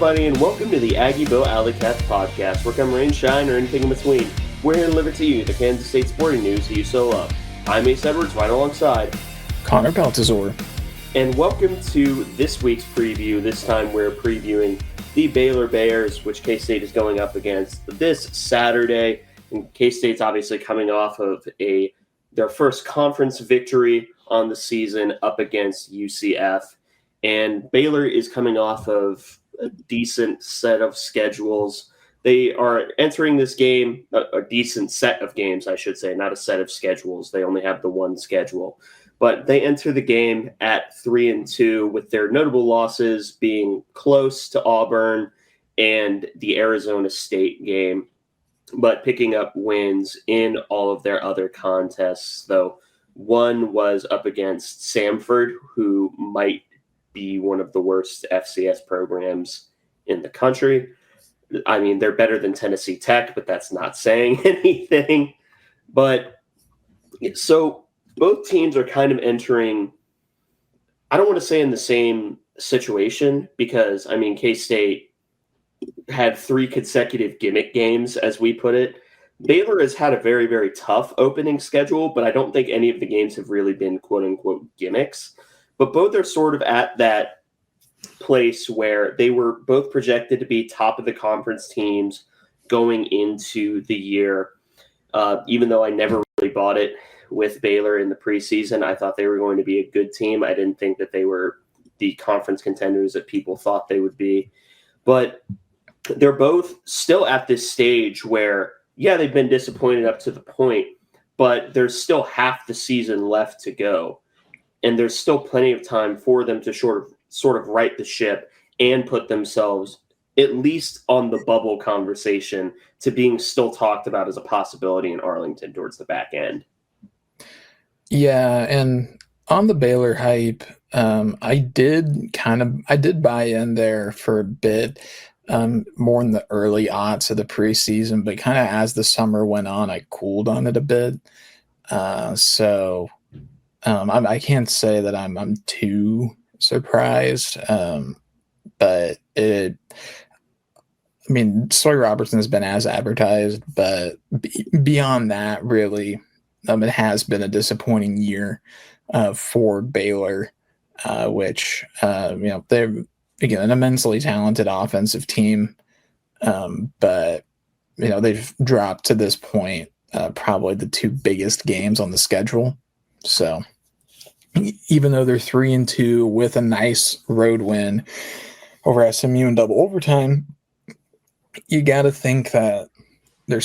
everybody, and welcome to the Aggieville Alleycats podcast, where come rain, shine, or anything in between, we're here to deliver to you the Kansas State sporting news that you so love. I'm Ace Edwards, right alongside Connor Baltazar. And welcome to this week's preview. This time we're previewing the Baylor Bears, which K-State is going up against this Saturday. And K-State's obviously coming off of their first conference victory on the season up against UCF. And Baylor is coming off of a decent set of schedules. They are entering this game, a decent set of games, I should say, not a set of schedules. They only have the one schedule. But they enter the game at 3-2, with their notable losses being close to Auburn and the Arizona State game, but picking up wins in all of their other contests, though one was up against Samford, who might be one of the worst FCS programs in the country. I mean, they're better than Tennessee Tech, but that's not saying anything. But so both teams are kind of entering, I don't want to say in the same situation, because, I mean, K-State had 3 consecutive gimmick games, as we put it. Baylor has had a very, very tough opening schedule, but I don't think any of the games have really been quote-unquote gimmicks. But both are sort of at that place where they were both projected to be top of the conference teams going into the year. Even though I never really bought it with Baylor in the preseason, I thought they were going to be a good team. I didn't think that they were the conference contenders that people thought they would be. But they're both still at this stage where, yeah, they've been disappointed up to the point, but there's still half the season left to go. And there's still plenty of time for them to sort of right the ship and put themselves at least on the bubble conversation to being still talked about as a possibility in Arlington towards the back end. Yeah, and on the Baylor hype, I did buy in there for a bit, more in the early odds of the preseason, but kind of as the summer went on, I cooled on it a bit. I can't say that I'm too surprised, but Sawyer Robertson has been as advertised, but beyond that, really, it has been a disappointing year for Baylor, which, they're, again, an immensely talented offensive team, but, they've dropped to this point probably the 2 biggest games on the schedule. So even though they're 3-2 with a nice road win over SMU in double overtime, you got to think that they're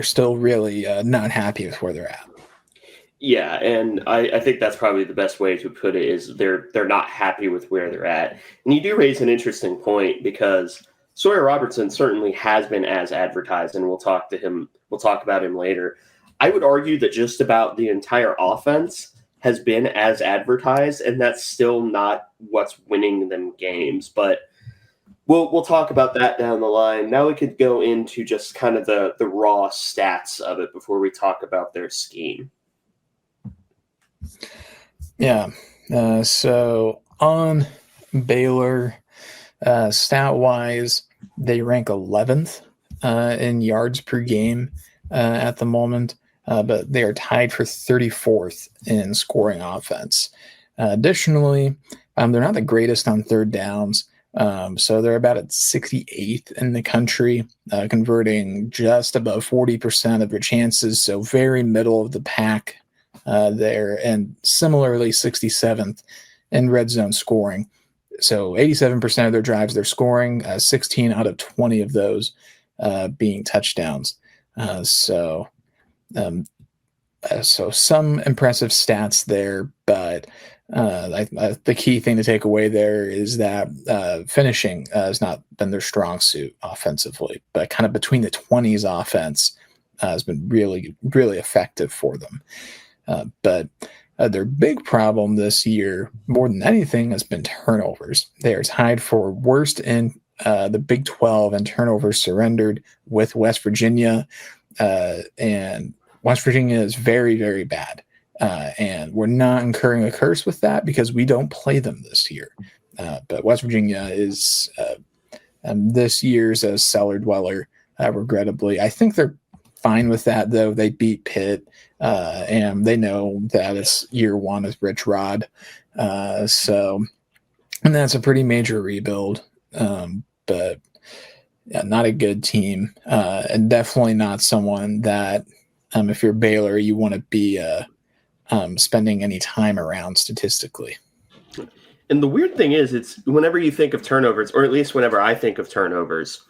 still really not happy with where they're at. Yeah, and I think that's probably the best way to put it, is they're not happy with where they're at. And you do raise an interesting point, because Sawyer Robertson certainly has been as advertised, and we'll talk about him later. I would argue that just about the entire offense has been as advertised, and that's still not what's winning them games. But we'll talk about that down the line. Now we could go into just kind of the raw stats of it before we talk about their scheme. Yeah. So on Baylor, stat-wise, they rank 11th in yards per game at the moment. But they are tied for 34th in scoring offense. Additionally, they're not the greatest on third downs, so they're about at 68th in the country, converting just above 40% of their chances, so very middle of the pack there, and similarly 67th in red zone scoring. So 87% of their drives they're scoring, 16 out of 20 of those being touchdowns. So some impressive stats there, but the key thing to take away there is that finishing has not been their strong suit offensively, but kind of between the 20s offense has been really, really effective for them. But their big problem this year, more than anything, has been turnovers. They are tied for worst in the Big 12 in turnovers surrendered with West Virginia, and West Virginia is very, very bad. And we're not incurring a curse with that because we don't play them this year. But West Virginia is This year's a cellar dweller, regrettably. I think they're fine with that, though. They beat Pitt, and they know that it's year one with Rich Rod. And that's a pretty major rebuild, but yeah, not a good team, and definitely not someone that, if you're Baylor, you want to be spending any time around statistically. And the weird thing is, it's whenever you think of turnovers, or at least whenever I think of turnovers,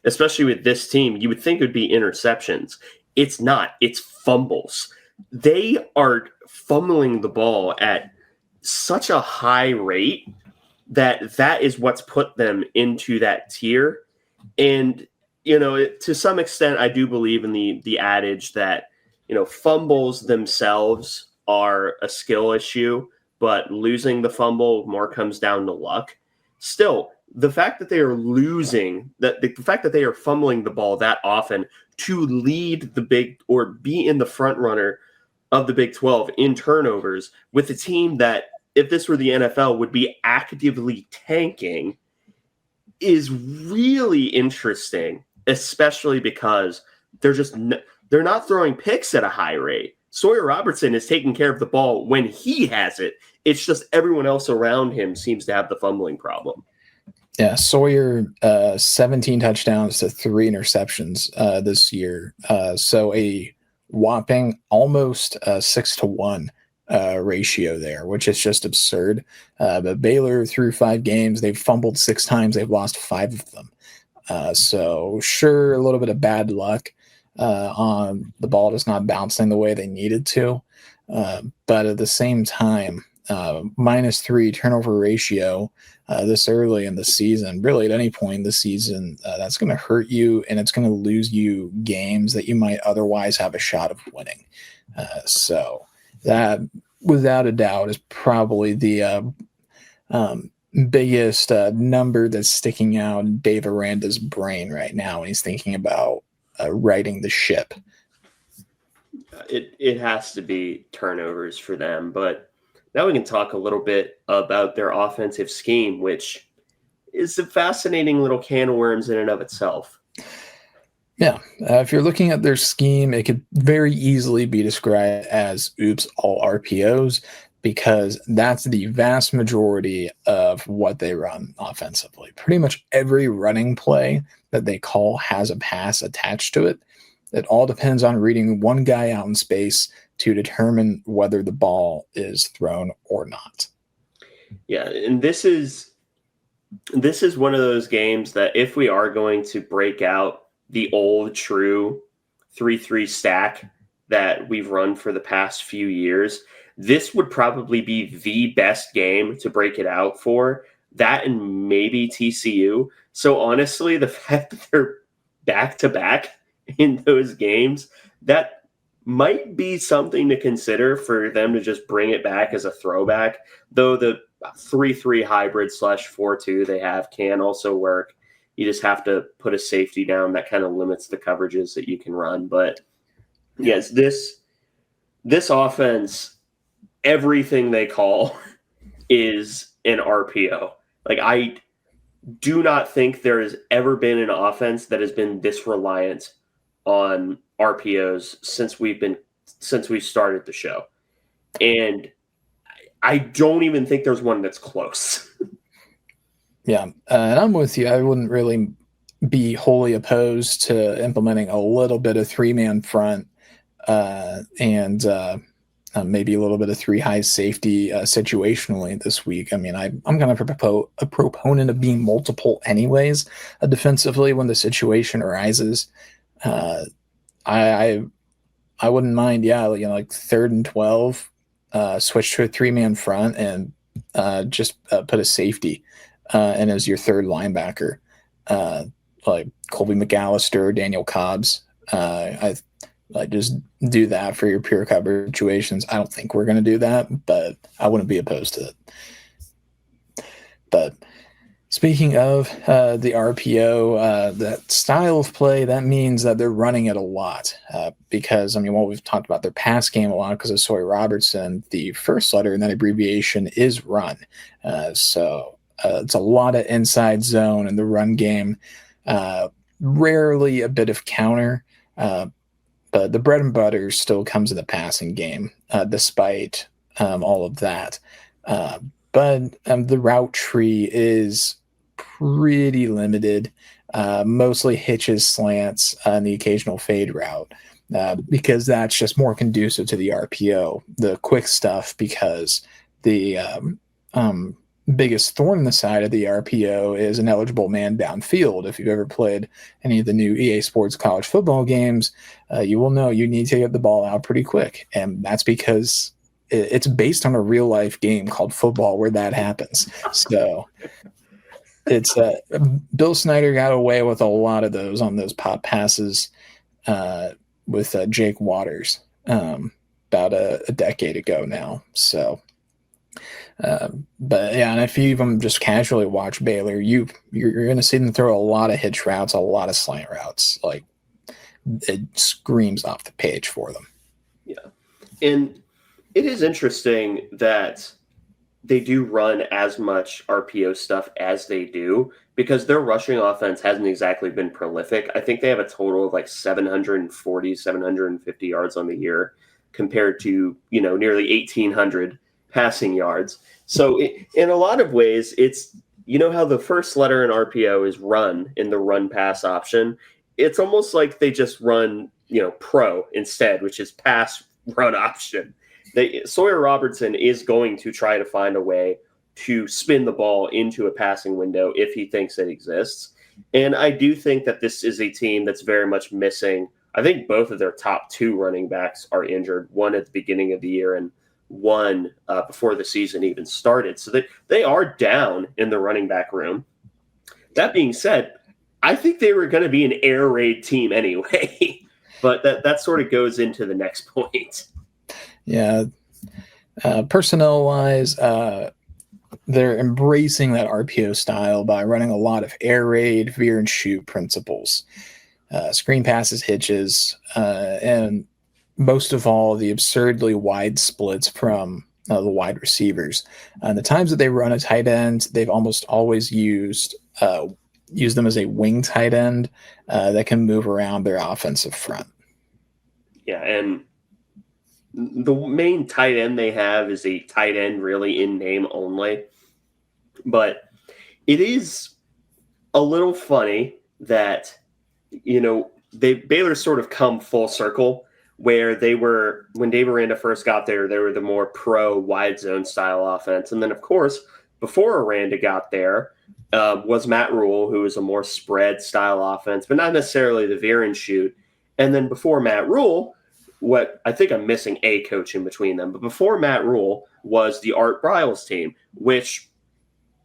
especially with this team, you would think it would be interceptions. It's not. It's fumbles. They are fumbling the ball at such a high rate that is what's put them into that tier. And, to some extent, I do believe in the adage that, fumbles themselves are a skill issue, but losing the fumble more comes down to luck. Still, the fact that they are losing, the fact that they are fumbling the ball that often to lead the big or be in the front runner of the Big 12 in turnovers with a team that, if this were the NFL, would be actively tanking is really interesting, especially because they're not throwing picks at a high rate. Sawyer Robertson is taking care of the ball when he has it. It's just everyone else around him seems to have the fumbling problem. Yeah, Sawyer, 17 touchdowns to 3 interceptions this year. So a whopping almost 6-to-1 ratio there, which is just absurd. But Baylor, through 5 games, they've fumbled 6 times. They've lost 5 of them. So sure, a little bit of bad luck on the ball just not bouncing the way they needed to. But at the same time, -3 turnover ratio this early in the season, really at any point in the season, that's going to hurt you, and it's going to lose you games that you might otherwise have a shot of winning. So that, without a doubt, is probably the biggest number that's sticking out in Dave Aranda's brain right now when he's thinking about righting the ship. It has to be turnovers for them, but now we can talk a little bit about their offensive scheme, which is a fascinating little can of worms in and of itself. Yeah, if you're looking at their scheme, it could very easily be described as oops, all RPOs, because that's the vast majority of what they run offensively. Pretty much every running play that they call has a pass attached to it. It all depends on reading one guy out in space to determine whether the ball is thrown or not. Yeah, and this is one of those games that if we are going to break out the old true 3-3 stack that we've run for the past few years, this would probably be the best game to break it out for. That and maybe TCU. So honestly, the fact that they're back-to-back in those games, that might be something to consider for them to just bring it back as a throwback, though the 3-3 hybrid /4-2 they have can also work. You just have to put a safety down that kind of limits the coverages that you can run. But yes, this offense, everything they call is an RPO. Like, I do not think there has ever been an offense that has been this reliant on RPOs since we started the show. And I don't even think there's one that's close. Yeah, and I'm with you. I wouldn't really be wholly opposed to implementing a little bit of 3-man front and maybe a little bit of 3 high safety situationally this week. I mean, I'm kind of a proponent of being multiple anyways defensively when the situation arises. I wouldn't mind, like 3rd and 12, switch to a 3-man front and just put a safety and as your 3rd linebacker, like Colby McAllister, Daniel Cobbs. I just do that for your pure cover situations. I don't think we're going to do that, but I wouldn't be opposed to it. But speaking of the RPO, that style of play, that means that they're running it a lot because, what we've talked about their pass game a lot because of Sawyer Robertson. The first letter in that abbreviation is run. So It's a lot of inside zone in the run game, rarely a bit of counter. But the bread and butter still comes in the passing game, despite all of that. But the route tree is pretty limited, mostly hitches, slants, and the occasional fade route, because that's just more conducive to the RPO, the quick stuff, because the biggest thorn in the side of the RPO is an eligible man downfield. If you've ever played any of the new EA Sports college football games, you will know you need to get the ball out pretty quick. And that's because it's based on a real life game called football where that happens. So it's Bill Snyder got away with a lot of those on those pop passes with Jake Waters about a decade ago now. So, but yeah, and if you even just casually watch Baylor, you're going to see them throw a lot of hitch routes, a lot of slant routes. Like, it screams off the page for them. Yeah, and it is interesting that they do run as much RPO stuff as they do, because their rushing offense hasn't exactly been prolific. I think they have a total of like 740, 750 yards on the year compared to, nearly 1,800 passing yards. So in a lot of ways, it's, how the first letter in RPO is run in the run pass option. It's almost like they just run, pro instead, which is pass run option. Sawyer Robertson is going to try to find a way to spin the ball into a passing window if he thinks it exists. And I do think that this is a team that's very much missing. I think both of their top two running backs are injured, one at the beginning of the year and one before the season even started. So they are down in the running back room. That being said, I think they were going to be an air raid team anyway, but that sort of goes into the next point. Yeah. Personnel-wise, they're embracing that RPO style by running a lot of air raid, veer and shoot principles, screen passes, hitches, and most of all, the absurdly wide splits from the wide receivers. The times that they run a tight end, they've almost always used them as a wing tight end that can move around their offensive front. Yeah, and the main tight end they have is a tight end really in name only. But it is a little funny that, Baylor sort of come full circle, where they were, when Dave Aranda first got there, they were the more pro wide zone style offense. And then, of course, before Aranda got there was Matt Rule, who was a more spread style offense, but not necessarily the veer and shoot. And then before Matt Rule, what I think I'm missing a coach in between them, but before Matt Rule was the Art Briles team, which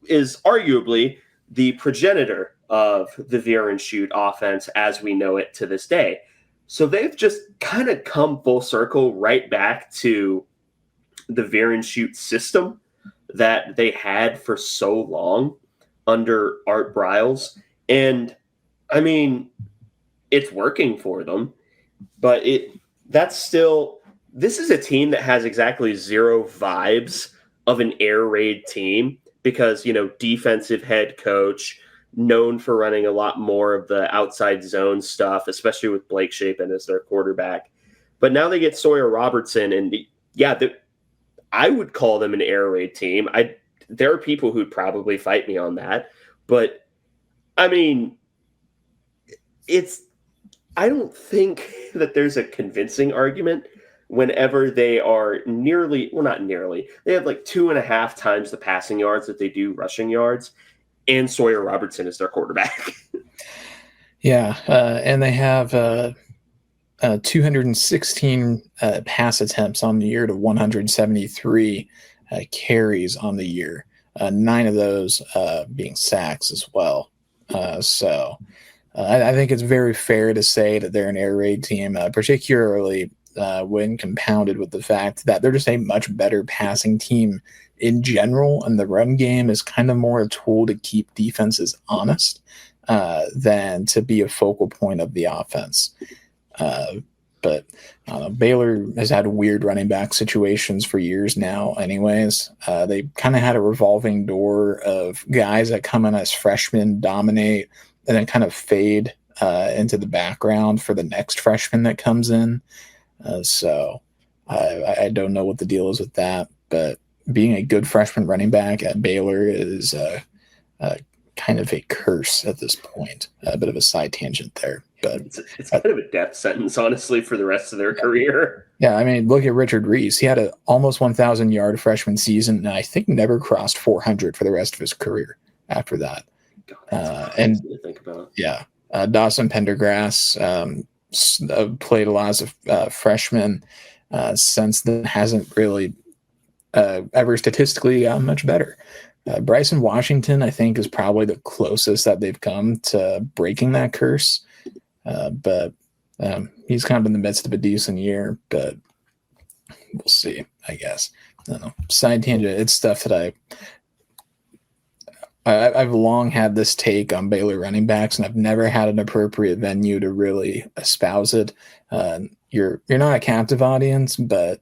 is arguably the progenitor of the veer and shoot offense as we know it to this day. So they've just kind of come full circle right back to the veer and shoot system that they had for so long under Art Briles. And I mean, it's working for them, but this is a team that has exactly zero vibes of an air raid team because, defensive head coach, known for running a lot more of the outside zone stuff, especially with Blake Shapen as their quarterback. But now they get Sawyer Robertson, and I would call them an air raid team. There are people who'd probably fight me on that, but I mean, I don't think that there's a convincing argument whenever they are not nearly, they have like 2.5 times the passing yards that they do rushing yards, and Sawyer Robertson is their quarterback. Yeah, and they have 216 pass attempts on the year to 173 carries on the year, 9 of those being sacks as well. So I think it's very fair to say that they're an air raid team, particularly when compounded with the fact that they're just a much better passing team in general, and the run game is kind of more a tool to keep defenses honest than to be a focal point of the offense. But Baylor has had weird running back situations for years now anyways. They kind of had a revolving door of guys that come in as freshmen, dominate, and then kind of fade into the background for the next freshman that comes in. So I don't know what the deal is with that, but being a good freshman running back at Baylor is kind of a curse at this point. A bit of a side tangent there, but it's kind of a death sentence, honestly, for the rest of their career. Yeah, I mean, look at Richard Reese. He had an almost 1,000-yard freshman season, and I think never crossed 400 for the rest of his career after that. God, and to think about. Yeah, Dawson Pendergrass played a lot of freshmen since then, hasn't really ever statistically gotten much better. Bryson Washington, I think, is probably the closest that they've come to breaking that curse. But he's kind of in the midst of a decent year, but we'll see, I guess. I don't know. Side tangent, it's stuff that I've long had this take on Baylor running backs, and I've never had an appropriate venue to really espouse it. You're not a captive audience, but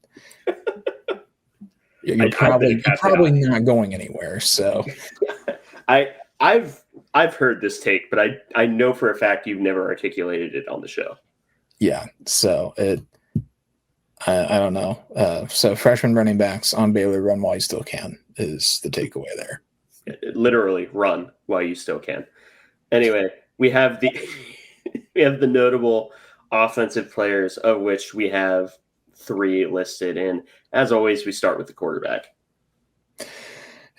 you're probably not going anywhere. So I've heard this take, but I know for a fact you've never articulated it on the show. Yeah, so I don't know. So freshman running backs on Baylor, run while you still can is the takeaway there. Literally run while you still can. Anyway, we have the notable offensive players, of which we have 3 listed, and as always, we start with the quarterback.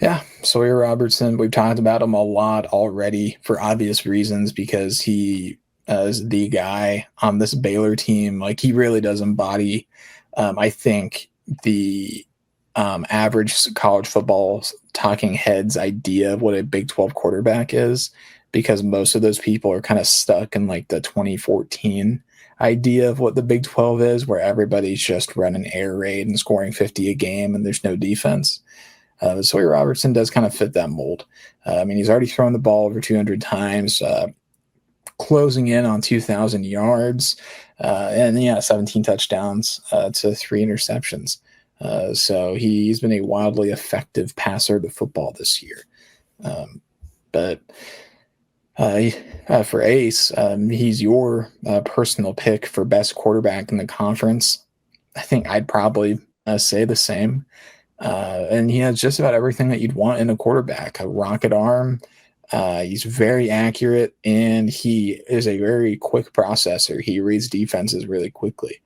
Yeah, Sawyer Robertson. We've talked about him a lot already for obvious reasons because he is the guy on this Baylor team. Like, he really does embody, I think, the average college football talking heads idea of what a Big 12 quarterback is, because most of those people are kind of stuck in like the 2014 idea of what the Big 12 is, where everybody's just running air raid and scoring 50 a game and there's no defense. Sawyer Robertson does kind of fit that mold. I mean, he's already thrown the ball over 200 times, closing in on 2,000 yards, and 17 touchdowns to 3 interceptions. So he's been a wildly effective passer to football this year. But for Ace, he's your personal pick for best quarterback in the conference. I think I'd probably say the same. And he has just about everything that you'd want in a quarterback. A rocket arm. He's very accurate, and he is a very quick processor. He reads defenses really quickly.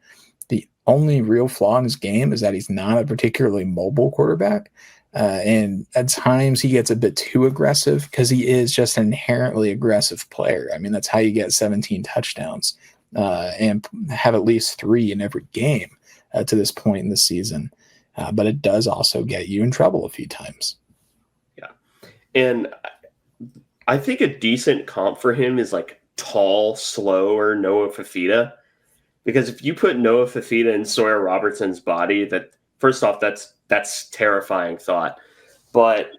The only real flaw in his game is that he's not a particularly mobile quarterback. And at times he gets a bit too aggressive because he is just an inherently aggressive player. I mean, that's how you get 17 touchdowns and have at least 3 in every game to this point in the season. But it does also get you in trouble a few times. Yeah. And I think a decent comp for him is like tall, slow, or Noah Fafita. Because if you put Noah Fafita in Sawyer Robertson's body, that first off, that's terrifying thought. But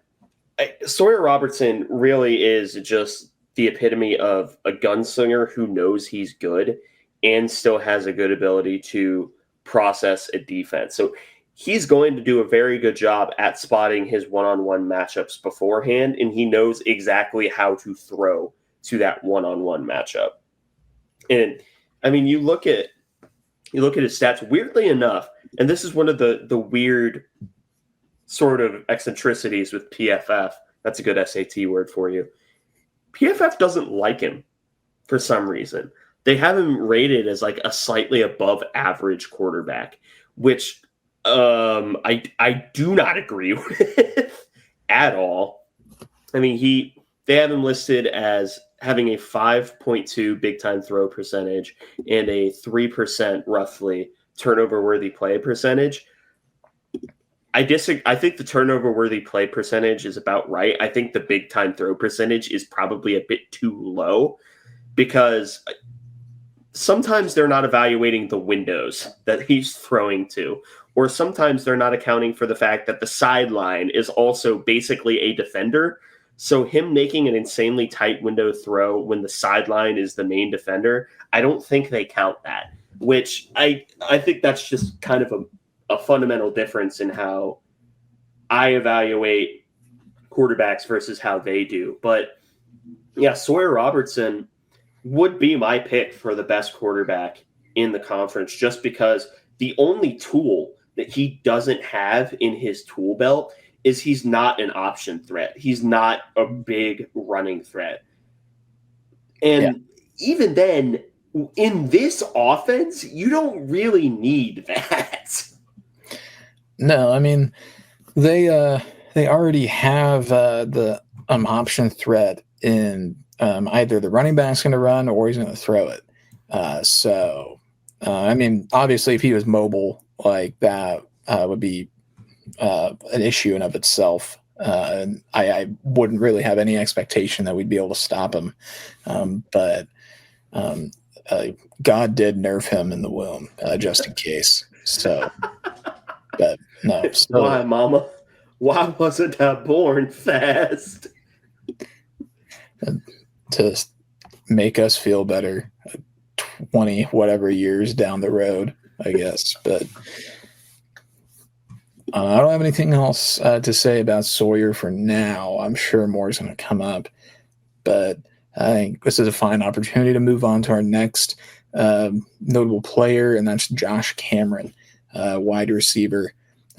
Sawyer Robertson really is just the epitome of a gunslinger who knows he's good and still has a good ability to process a defense. So he's going to do a very good job at spotting his one-on-one matchups beforehand, and he knows exactly how to throw to that one-on-one matchup. And I mean, you look at his stats, weirdly enough, and this is one of the weird sort of eccentricities with PFF. That's a good SAT word for you. PFF doesn't like him for some reason. They have him rated as like a slightly above average quarterback, which I do not agree with at all. I mean, they have him listed as having a 5.2 big time throw percentage and a 3% roughly turnover worthy play percentage. I disagree. I think the turnover worthy play percentage is about right. I think the big time throw percentage is probably a bit too low because sometimes they're not evaluating the windows that he's throwing to, or sometimes they're not accounting for the fact that the sideline is also basically a defender. So him making an insanely tight window throw when the sideline is the main defender, I don't think they count that. which I think that's just kind of a fundamental difference in how I evaluate quarterbacks versus how they do. But yeah, Sawyer Robertson would be my pick for the best quarterback in the conference, just because the only tool that he doesn't have in his tool belt is he's not an option threat. He's not a big running threat. Yeah. And even then, in this offense, you don't really need that. No, I mean they already have the option threat in either the running back's going to run or he's going to throw it. I mean, obviously, if he was mobile like that, would be an issue in of itself. And I wouldn't really have any expectation that we'd be able to stop him. But God did nerf him in the womb just in case. So, but no. So, Why, Mama? Why wasn't I born fast? to make us feel better 20 whatever years down the road, I guess. But I don't have anything else to say about Sawyer for now. I'm sure more is going to come up, but I think this is a fine opportunity to move on to our next notable player, and that's Josh Cameron, wide receiver.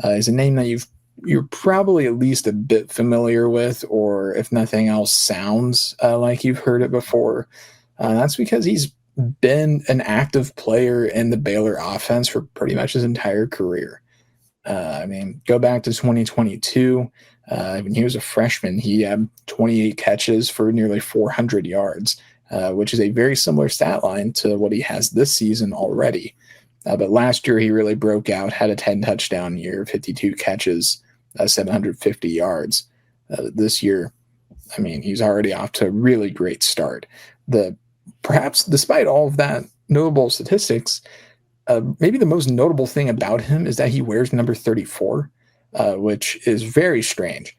Is a name that you're probably at least a bit familiar with, or if nothing else, sounds like you've heard it before. That's because he's been an active player in the Baylor offense for pretty much his entire career. I mean, go back to 2022. When he was a freshman, he had 28 catches for nearly 400 yards, which is a very similar stat line to what he has this season already. But last year, he really broke out, had a 10-touchdown year, 52 catches, 750 yards. This year, I mean, he's already off to a really great start. Perhaps despite all of that notable statistics, maybe the most notable thing about him is that he wears number 34, which is very strange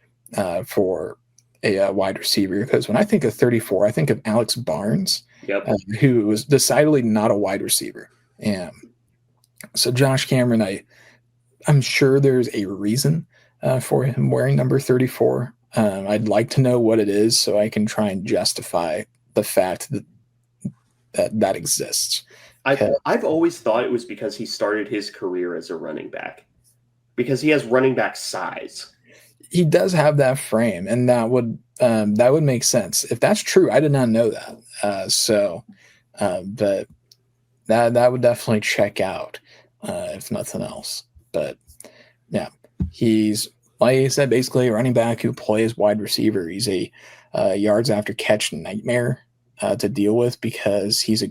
for a wide receiver. Because when I think of 34, I think of Alex Barnes, Yep. Who was decidedly not a wide receiver. And so Josh Cameron, I'm sure there's a reason for him wearing number 34. I'd like to know what it is so I can try and justify the fact that exists. I've always thought it was because he started his career as a running back, because he has running back size. He does have that frame, and that would make sense if that's true. I did not know that. But that would definitely check out if nothing else. But yeah, he's, like I said, basically a running back who plays wide receiver. He's a yards after catch nightmare to deal with, because he's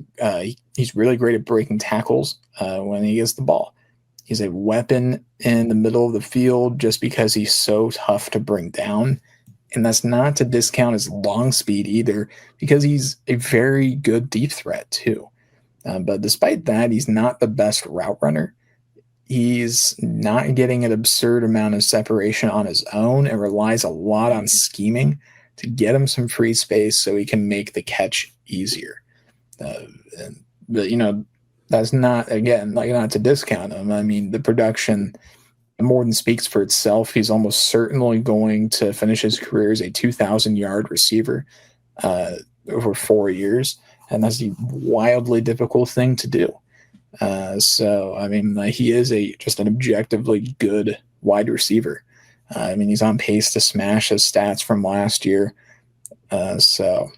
really great at breaking tackles when he gets the ball. He's a weapon in the middle of the field just because he's so tough to bring down. And that's not to discount his long speed either, because he's a very good deep threat too. But despite that, he's not the best route runner. He's not getting an absurd amount of separation on his own, and relies a lot on scheming to get him some free space so he can make the catch easier. But, that's not, again, like, not to discount him. I mean, the production more than speaks for itself. He's almost certainly going to finish his career as a 2,000-yard receiver over 4 years, and that's a wildly difficult thing to do. So, I mean, he is just an objectively good wide receiver. I mean, he's on pace to smash his stats from last year. So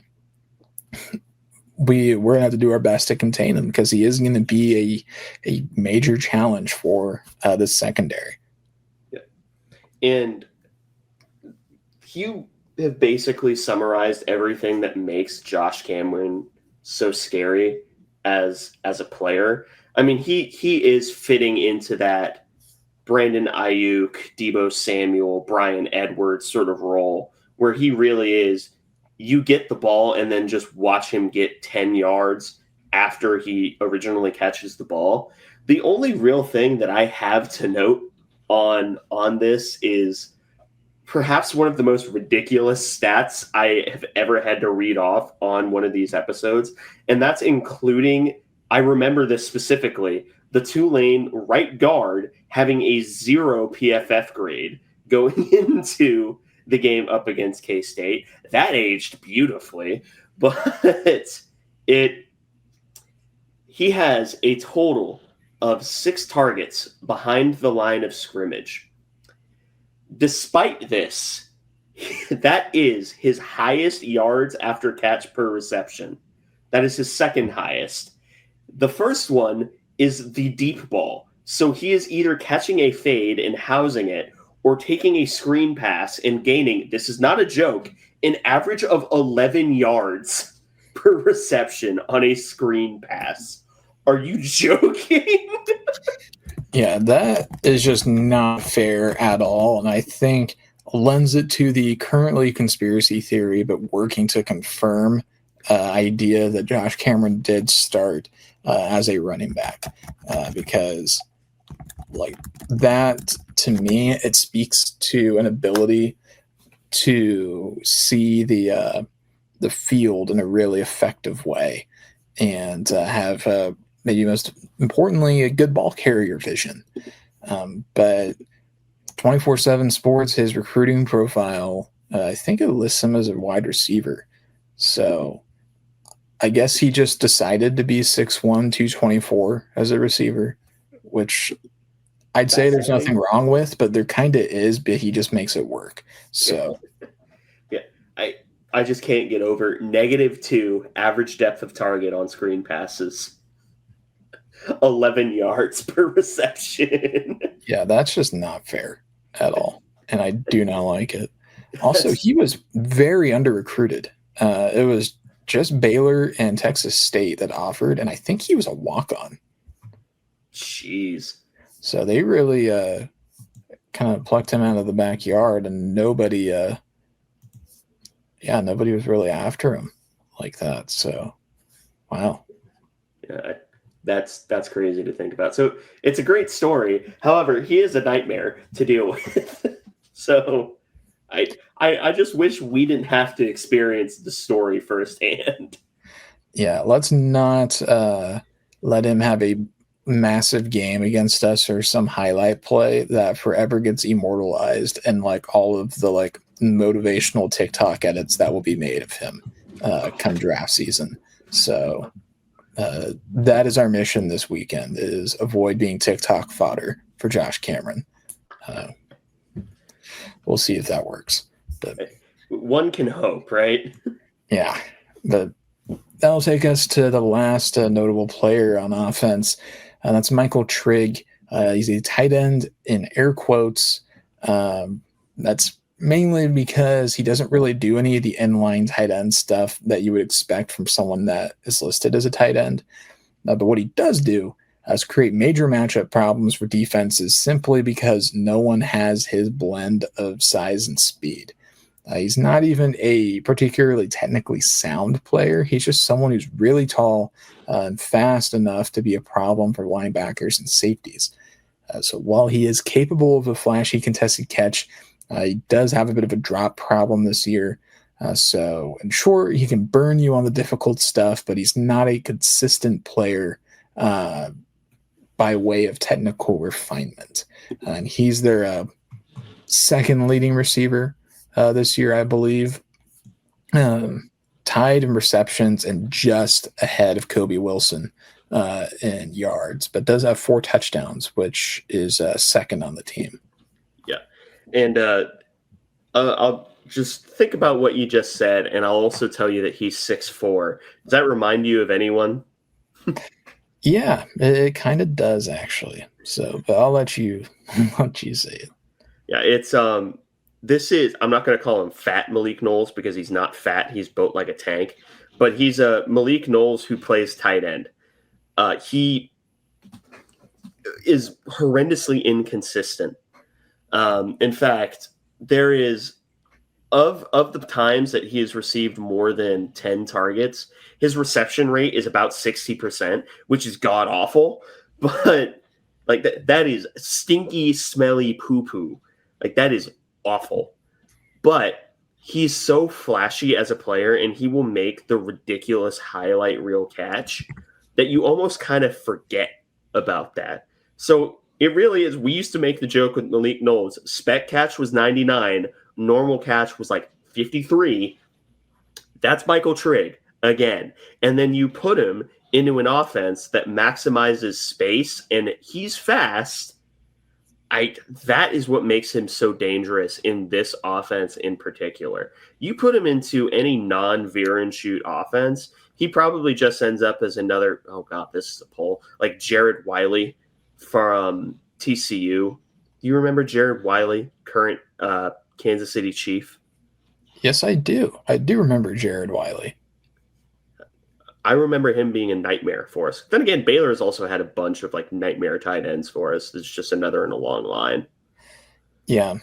we're going to have to do our best to contain him, because he is going to be a major challenge for the secondary. Yeah. And you have basically summarized everything that makes Josh Cameron so scary as a player. I mean, he is fitting into that Brandon Ayuk, Deebo Samuel, Bryan Edwards sort of role, where he really is, you get the ball and then just watch him get 10 yards after he originally catches the ball. The only real thing that I have to note on this is perhaps one of the most ridiculous stats I have ever had to read off on one of these episodes, and that's including I remember this specifically. The Tulane right guard having a 0 PFF grade going into the game up against K-State. That aged beautifully, but he has a total of 6 targets behind the line of scrimmage. Despite this, that is his highest yards after catch per reception. That is his second highest. The first one is the deep ball. So he is either catching a fade and housing it or taking a screen pass and gaining, this is not a joke, an average of 11 yards per reception on a screen pass. Are you joking? Yeah, that is just not fair at all. And I think lends it to the currently conspiracy theory, but working to confirm idea that Josh Cameron did start as a running back. Because like that, to me, it speaks to an ability to see the field in a really effective way and have maybe most importantly, a good ball carrier vision. But 24/7 Sports, his recruiting profile, I think it lists him as a wide receiver. So I guess he just decided to be 6'1", 224 as a receiver, which I'd say there's nothing wrong with, but there kind of is, but he just makes it work. So yeah, I just can't get over -2 average depth of target on screen passes. 11 yards per reception. Yeah, that's just not fair at all. And I do not like it. Also, he was very under-recruited. It was just Baylor and Texas State that offered, and I think he was a walk-on. Jeez. So they really kind of plucked him out of the backyard, and nobody was really after him like that. So, wow. Yeah, that's crazy to think about. So it's a great story. However, he is a nightmare to deal with. So I just wish we didn't have to experience the story firsthand. Yeah, let's not let him have a massive game against us or some highlight play that forever gets immortalized and like all of the like motivational TikTok edits that will be made of him come draft season. So that is our mission this weekend, is avoid being TikTok fodder for Josh Cameron. We'll see if that works. But one can hope, right? Yeah, but that'll take us to the last notable player on offense. That's Michael Trigg. He's a tight end in air quotes. That's mainly because he doesn't really do any of the inline tight end stuff that you would expect from someone that is listed as a tight end. But what he does do is create major matchup problems for defenses simply because no one has his blend of size and speed. He's not even a particularly technically sound player. He's just someone who's really tall and fast enough to be a problem for linebackers and safeties. So while he is capable of a flashy contested catch, he does have a bit of a drop problem this year. So in short, he can burn you on the difficult stuff, but he's not a consistent player by way of technical refinement. And he's their second leading receiver this year, I believe. Tied in receptions and just ahead of Kobe Wilson in yards, but does have 4 touchdowns, which is second on the team. Yeah. And I'll just think about what you just said, and I'll also tell you that he's 6'4". Does that remind you of anyone? Yeah, it kind of does, actually. So, but I'll let you say it. Yeah, it's this is, I'm not going to call him fat Malik Knowles because he's not fat. He's built like a tank, but he's a Malik Knowles who plays tight end. He is horrendously inconsistent. In fact, there is of the times that he has received more than 10 targets, his reception rate is about 60%, which is god awful. But like that is stinky, smelly poo poo. Like that is awful. But he's so flashy as a player, and he will make the ridiculous highlight reel catch that you almost kind of forget about that. So it really is. We used to make the joke with Malik Knowles. Spec catch was 99. Normal catch was like 53. That's Michael Trigg again. And then you put him into an offense that maximizes space, and he's fast. That is what makes him so dangerous in this offense in particular. You put him into any non-veer and shoot offense, he probably just ends up as another, oh God, this is a poll, like Jared Wiley from TCU. Do you remember Jared Wiley, current Kansas City Chief? Yes, I do. I do remember Jared Wiley. I remember him being a nightmare for us. Then again, Baylor has also had a bunch of like nightmare tight ends for us. It's just another in a long line. Yeah.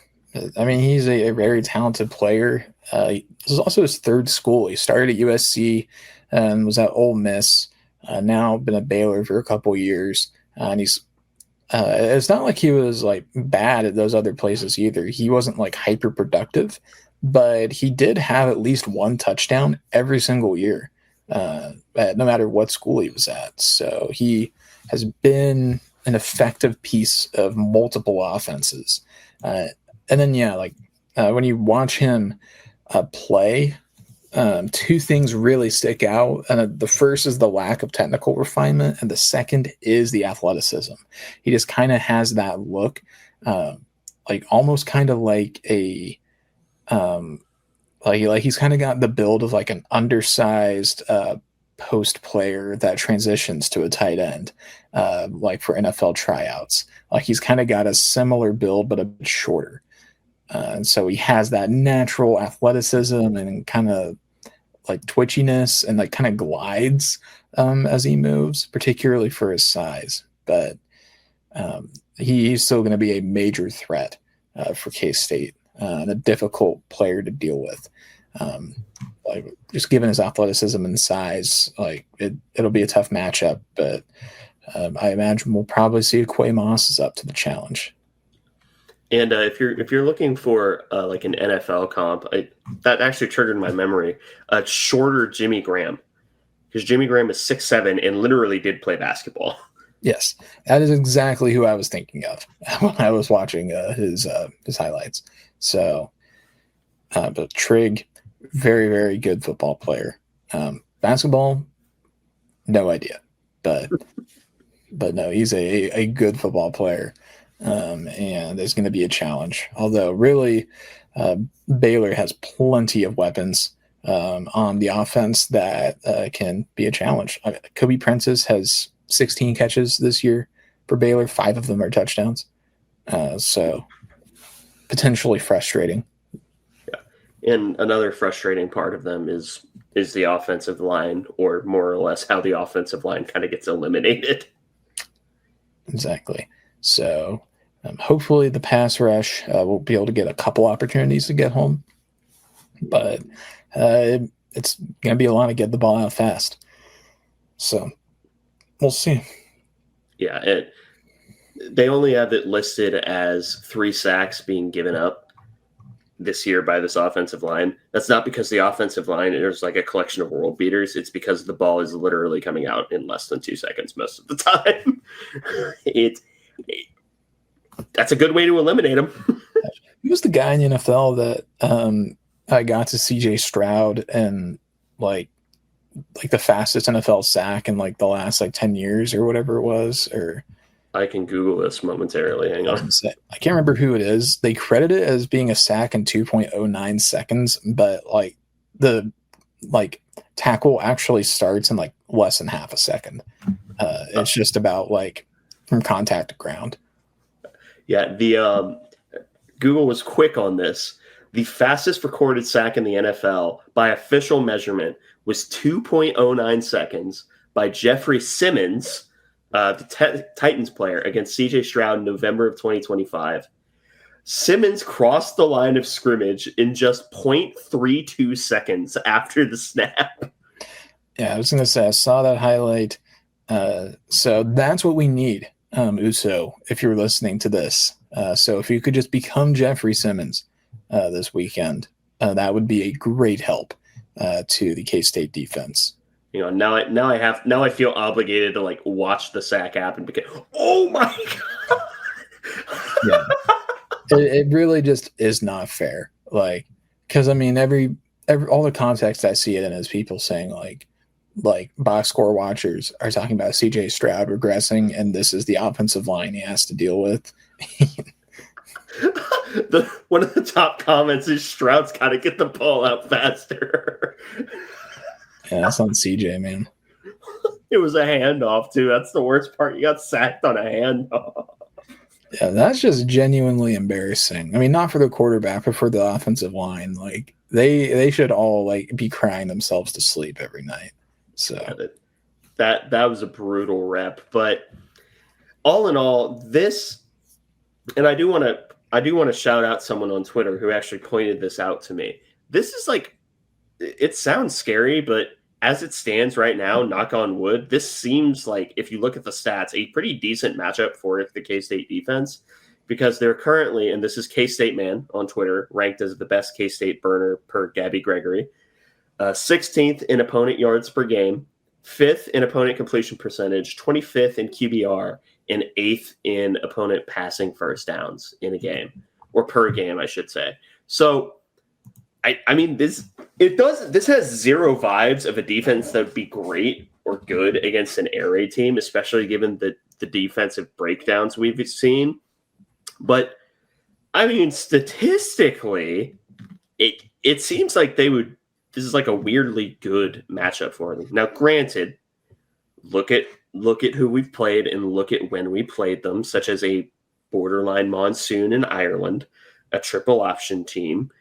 I mean, he's a very talented player. This is also his third school. He started at USC and was at Ole Miss. Now been at Baylor for a couple years. And he's it's not like he was like bad at those other places either. He wasn't like hyper productive, but he did have at least one touchdown every single year. No matter what school he was at. So he has been an effective piece of multiple offenses. And then, when you watch him play, two things really stick out. And the first is the lack of technical refinement, and the second is the athleticism. He just kind of has that look, almost kind of like a like he's kind of got the build of like an undersized post player that transitions to a tight end, like for NFL tryouts. Like he's kind of got a similar build, but a bit shorter. And so he has that natural athleticism and kind of like twitchiness, and like kind of glides as he moves, particularly for his size. But he's still going to be a major threat for K-State. And a difficult player to deal with. Just given his athleticism and size, it'll be a tough matchup. But I imagine we'll probably see Quay Moss is up to the challenge. And if you're looking for like an NFL comp, that actually triggered my memory. Shorter Jimmy Graham, because Jimmy Graham is 6'7" and literally did play basketball. Yes, that is exactly who I was thinking of when I was watching his highlights. So, but Trigg, very, very good football player. Basketball, no idea, but no, he's a good football player, and there's going to be a challenge. Although, really, Baylor has plenty of weapons on the offense that can be a challenge. Kobe Prentice has 16 catches this year for Baylor. 5 of them are touchdowns. So potentially frustrating. Yeah. And another frustrating part of them is the offensive line, or more or less how the offensive line kind of gets eliminated. Exactly. So hopefully the pass rush will be able to get a couple opportunities to get home. But it's going to be a lot of get the ball out fast. So we'll see. Yeah, they only have it listed as 3 sacks being given up this year by this offensive line. That's not because the offensive line is like a collection of world beaters. It's because the ball is literally coming out in less than 2 seconds most of the time. That's a good way to eliminate him. He was the guy in the NFL that I got to CJ Stroud and like the fastest NFL sack in like the last 10 years or whatever it was. Or I can Google this momentarily. Hang on. I can't remember who it is. They credit it as being a sack in 2.09 seconds, but the tackle actually starts in less than half a second. It's just about from contact to ground. Yeah, the Google was quick on this. The fastest recorded sack in the NFL by official measurement was 2.09 seconds by Jeffrey Simmons, the Titans player, against CJ Stroud in November of 2025. Simmons crossed the line of scrimmage in just 0.32 seconds after the snap. Yeah, I was going to say, I saw that highlight. So that's what we need, Uso, if you're listening to this. So if you could just become Jeffrey Simmons this weekend, that would be a great help to the K-State defense. Now I feel obligated to like watch the sack happen because oh my god. Yeah. It really just is not fair. Like, because I mean, every all the context I see it in is people saying like box score watchers are talking about CJ Stroud regressing, and this is the offensive line he has to deal with. One of the top comments is Stroud's got to get the ball out faster. Yeah, that's on CJ, man. It was a handoff too. That's the worst part. You got sacked on a handoff. Yeah, that's just genuinely embarrassing. I mean, not for the quarterback, but for the offensive line. Like they should all like be crying themselves to sleep every night. So yeah, that was a brutal rep. But all in all, this, and I do want to shout out someone on Twitter who actually pointed this out to me. This is like, it sounds scary, but as it stands right now, knock on wood, this seems like, if you look at the stats, a pretty decent matchup for the K-State defense, because they're currently, and this is K-State Man on Twitter, ranked as the best K-State burner per Gabby Gregory, 16th in opponent yards per game, 5th in opponent completion percentage, 25th in QBR, and 8th in opponent passing first downs in a game, or per game, I should say. So, I mean, this has zero vibes of a defense that would be great or good against an air raid team, especially given the defensive breakdowns we've seen. But I mean, statistically, it seems like this is like a weirdly good matchup for them. Now, granted, look at who we've played and look at when we played them, such as a borderline monsoon in Ireland, a triple option team,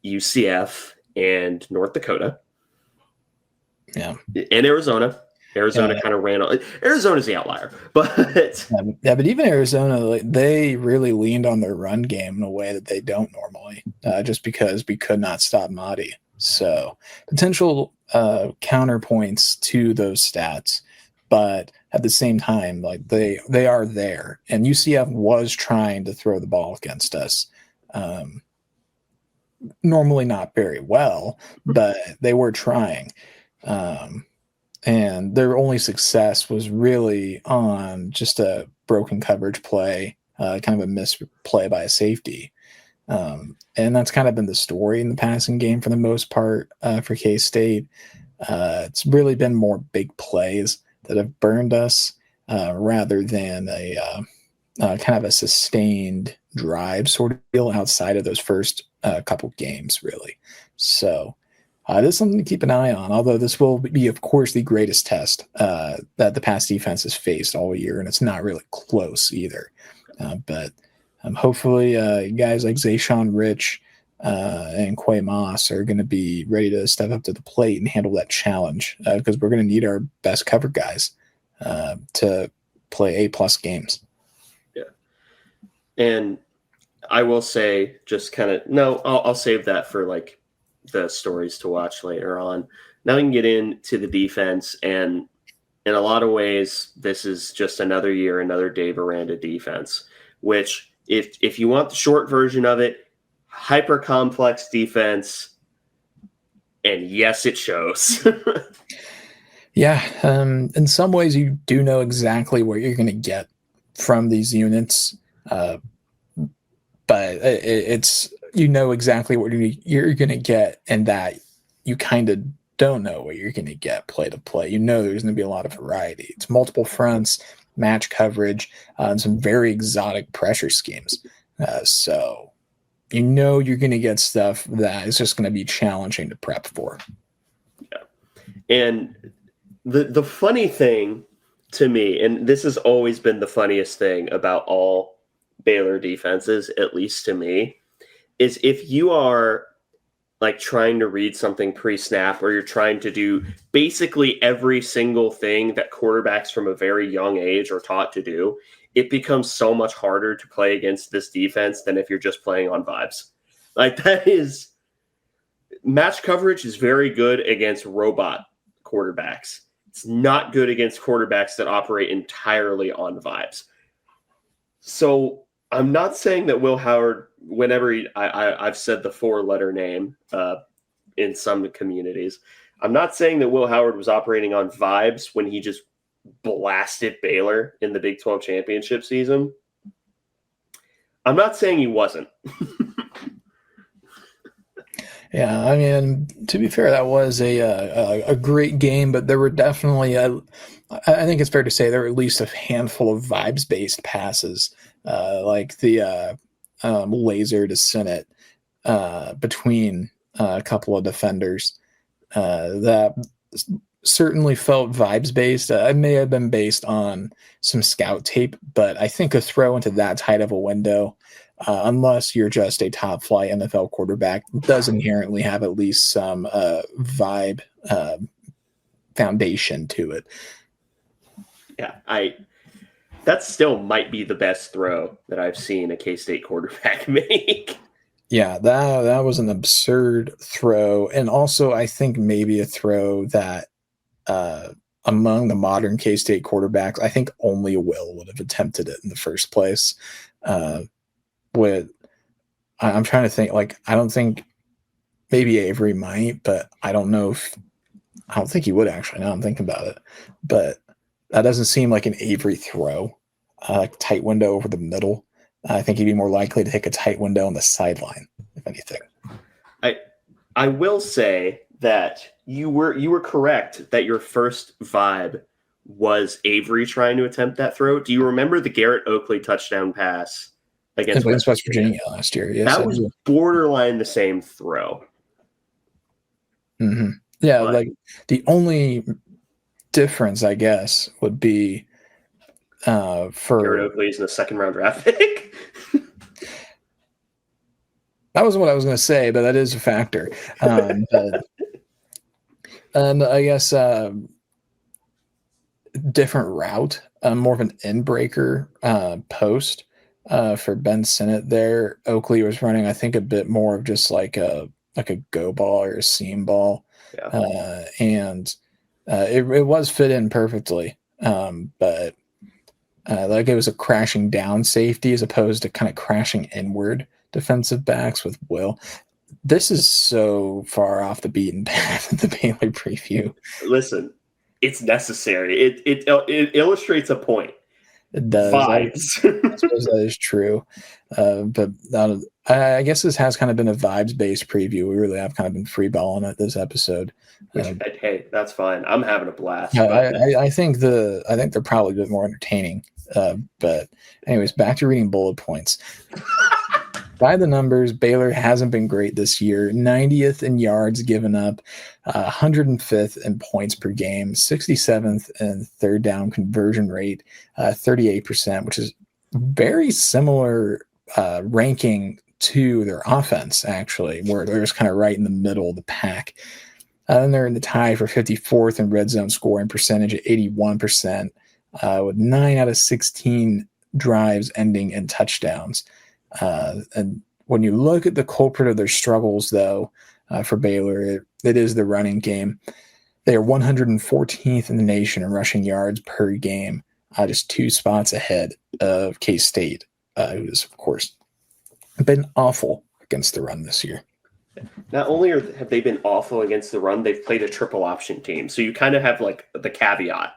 UCF, and North Dakota. Yeah. And Arizona. Arizona kind of ran on. Arizona's the outlier. But but even Arizona, like, they really leaned on their run game in a way that they don't normally, just because we could not stop Mahdi. So potential counterpoints to those stats. But at the same time, like they are there. And UCF was trying to throw the ball against us. Normally not very well, but they were trying. And their only success was really on just a broken coverage play, kind of a misplay by a safety. And that's kind of been the story in the passing game for the most part for K-State. It's really been more big plays that have burned us rather than a kind of a sustained drive sort of deal outside of those first couple games, really. So this is something to keep an eye on, although this will be, of course, the greatest test that the pass defense has faced all year, and it's not really close either. But hopefully guys like Zayshawn Rich and Quay Moss are going to be ready to step up to the plate and handle that challenge, because we're going to need our best cover guys to play A-plus games. Yeah. And I will say, just kind of, I'll save that for like the stories to watch later on. Now we can get into the defense, and in a lot of ways, this is just another year, another Dave Aranda defense, which if you want the short version of it, hyper complex defense, and yes, it shows. Yeah, in some ways, you do know exactly what you're going to get from these units, but it's you know exactly what you're going to get, and that you kind of don't know what you're going to get play to play. You know there's going to be a lot of variety. It's multiple fronts, match coverage, and some very exotic pressure schemes. So you know you're going to get stuff that is just going to be challenging to prep for. Yeah, and the funny thing to me, and this has always been the funniest thing about all Baylor defenses, at least to me, is if you are like trying to read something pre-snap, or you're trying to do basically every single thing that quarterbacks from a very young age are taught to do, it becomes so much harder to play against this defense than if you're just playing on vibes. Like, that is, match coverage is very good against robot quarterbacks. It's not good against quarterbacks that operate entirely on vibes. So I'm not saying that Will Howard, whenever I've said the 4-letter name in some communities, I'm not saying that Will Howard was operating on vibes when he just blasted Baylor in the Big 12 championship season. I'm not saying he wasn't. Yeah, I mean, to be fair, that was a great game, but there were definitely, I think it's fair to say there were at least a handful of vibes-based passes, like the laser to Sinnott between a couple of defenders that certainly felt vibes-based. It may have been based on some scout tape, but I think a throw into that tight of a window, unless you're just a top flight NFL quarterback, does inherently have at least some vibe foundation to it. Yeah, that still might be the best throw that I've seen a K-State quarterback make. Yeah, that was an absurd throw. And also I think maybe a throw that among the modern K-State quarterbacks, I think only Will would have attempted it in the first place. I'm trying to think, like, I don't think maybe Avery might, but I don't think he would actually, now I'm thinking about it. But that doesn't seem like an Avery throw, like tight window over the middle. I think he'd be more likely to take a tight window on the sideline, if anything. I will say that you were correct that your first vibe was Avery trying to attempt that throw. Do you remember the Garrett Oakley touchdown pass against West Virginia last year? Yes, that was borderline the same throw. Mm-hmm. Yeah, but like the only difference, I guess, would be for Garrett Oakley's in the second round draft pick. That was what I was going to say, but that is a factor. And I guess different route, more of an end breaker post for Ben Sinnott there. Oakley was running, I think, a bit more of just like a go ball or a seam ball. Yeah. And it was fit in perfectly. But like it was a crashing down safety as opposed to kind of crashing inward defensive backs with Will. This is so far off the beaten path in the Baylor preview. Listen, it's necessary. It illustrates a point. It does. I suppose that is true. But I guess this has kind of been a vibes-based preview. We really have kind of been freeballing it this episode. Hey, that's fine. I'm having a blast. I think they're probably a bit more entertaining. But anyways, back to reading bullet points. By the numbers, Baylor hasn't been great this year. 90th in yards given up, 105th in points per game, 67th in third down conversion rate, 38%, which is very similar ranking to their offense, actually, where they're just kind of right in the middle of the pack. And they're in the tie for 54th in red zone scoring percentage at 81%, with 9 out of 16 drives ending in touchdowns. And when you look at the culprit of their struggles, though, for Baylor, it is the running game. They are 114th in the nation in rushing yards per game, just 2 spots ahead of K-State, who's, of course, been awful against the run this year. Not only have they been awful against the run, they've played a triple option team. So you kind of have like the caveat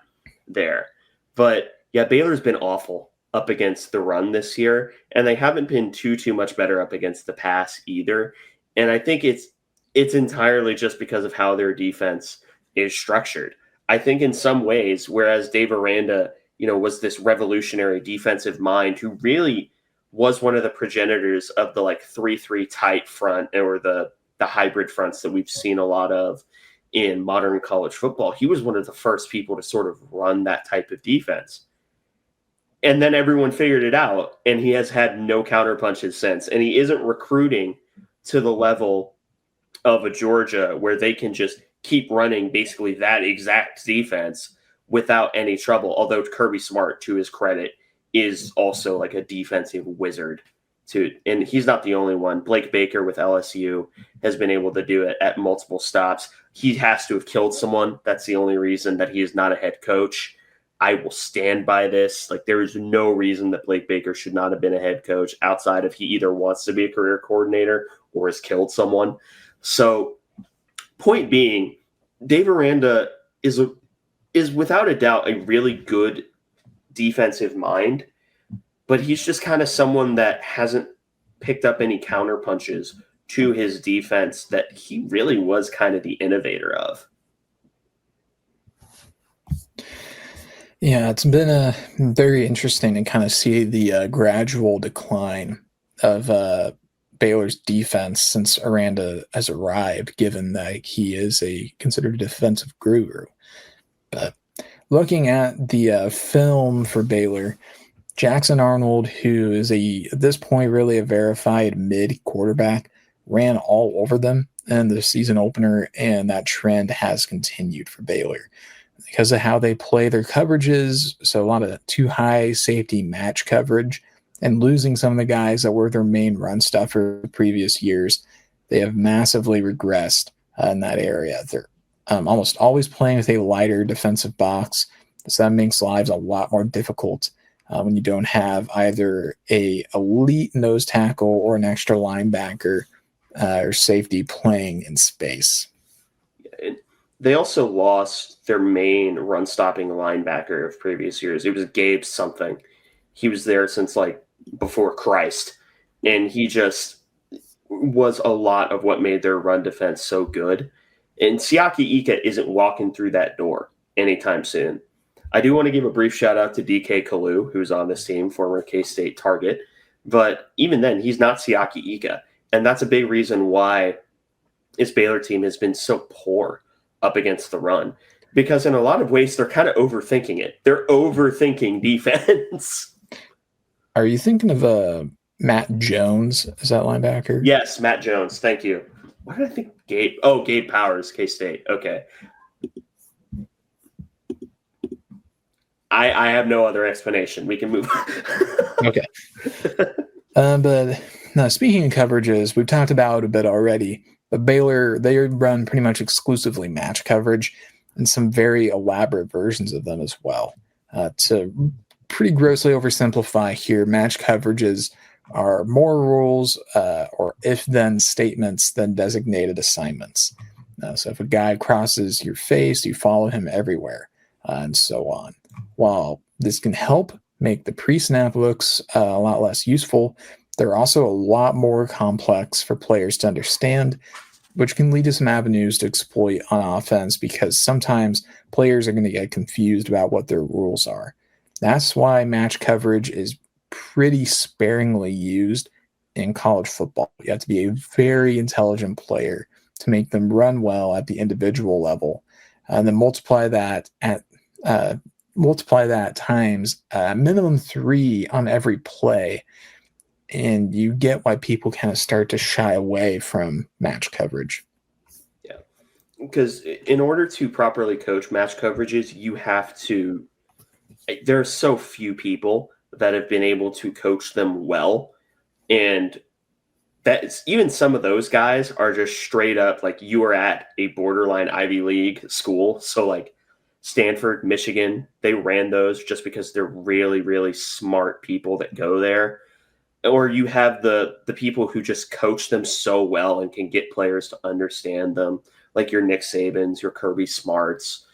there. But yeah, Baylor's been awful up against the run this year, and they haven't been too much better up against the pass either. And I think it's entirely just because of how their defense is structured. I think in some ways, whereas Dave Aranda, was this revolutionary defensive mind who really was one of the progenitors of the like 3-3 tight front or the hybrid fronts that we've seen a lot of in modern college football. He was one of the first people to sort of run that type of defense. And then everyone figured it out, and he has had no counterpunches since. And he isn't recruiting to the level of a Georgia where they can just keep running basically that exact defense without any trouble. Although Kirby Smart, to his credit, is also like a defensive wizard too. And he's not the only one. Blake Baker with LSU has been able to do it at multiple stops. He has to have killed someone. That's the only reason that he is not a head coach. I will stand by this. Like, there is no reason that Blake Baker should not have been a head coach outside of he either wants to be a career coordinator or has killed someone. So, point being, Dave Aranda is without a doubt a really good defensive mind, but he's just kind of someone that hasn't picked up any counter punches to his defense that he really was kind of the innovator of. Yeah, it's been very interesting to kind of see the gradual decline of Baylor's defense since Aranda has arrived, given that he is considered a defensive guru. But looking at the film for Baylor, Jackson Arnold, who is at this point really a verified mid quarterback, ran all over them in the season opener, and that trend has continued for Baylor because of how they play their coverages. So a lot of too high safety match coverage and losing some of the guys that were their main run stuffer previous years. They have massively regressed in that area. They're almost always playing with a lighter defensive box. So that makes lives a lot more difficult when you don't have either a elite nose tackle or an extra linebacker or safety playing in space. They also lost their main run-stopping linebacker of previous years. It was Gabe something. He was there since, like, before Christ. And he just was a lot of what made their run defense so good. And Siaki Ika isn't walking through that door anytime soon. I do want to give a brief shout-out to DK Kalu, who's on this team, former K-State target. But even then, he's not Siaki Ika. And that's a big reason why this Baylor team has been so poor up against the run, because in a lot of ways they're kind of overthinking it. They're overthinking defense. Are you thinking of Matt Jones? Is that linebacker? Yes, Matt Jones. Thank you. What did I think? Gabe Powers, K-State. Okay. I have no other explanation. We can move on. Okay. But now, speaking of coverages, we've talked about it a bit already. But Baylor, they run pretty much exclusively match coverage and some very elaborate versions of them as well. To pretty grossly oversimplify here, match coverages are more rules or if-then statements than designated assignments. So if a guy crosses your face, you follow him everywhere, and so on. While this can help make the pre-snap looks a lot less useful, they're also a lot more complex for players to understand, which can lead to some avenues to exploit on offense because sometimes players are going to get confused about what their rules are. That's why match coverage is pretty sparingly used in college football. You have to be a very intelligent player to make them run well at the individual level, and then multiply that times minimum 3 on every play. And you get why people kind of start to shy away from match coverage. Yeah, because in order to properly coach match coverages, you have to – there are so few people that have been able to coach them well. And that's even some of those guys are just straight up like you are at a borderline Ivy League school. So like Stanford, Michigan, they ran those just because they're really, really smart people that go there. Or you have the people who just coach them so well and can get players to understand them, like your Nick Sabans, your Kirby Smarts.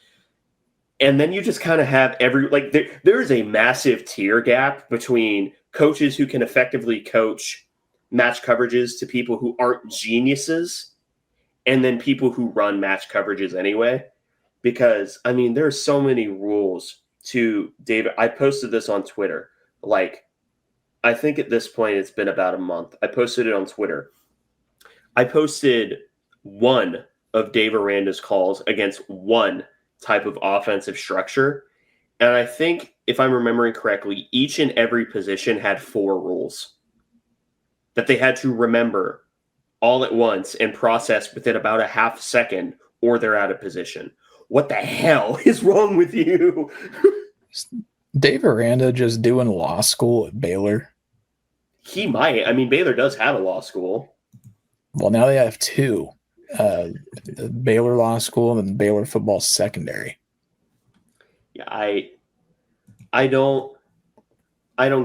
And then you just kind of have there is a massive tier gap between coaches who can effectively coach match coverages to people who aren't geniuses and then people who run match coverages anyway. Because, I mean, there are so many rules to David. I posted this on Twitter, I think at this point it's been about a month. I posted it on Twitter. I posted one of Dave Aranda's calls against one type of offensive structure. And I think, if I'm remembering correctly, each and every position had 4 rules that they had to remember all at once and process within about a half second, or they're out of position. What the hell is wrong with you? Dave Aranda just doing law school at Baylor? He might. I mean, Baylor does have a law school. Well, now they have 2. The Baylor Law School and the Baylor Football Secondary. Yeah, I don't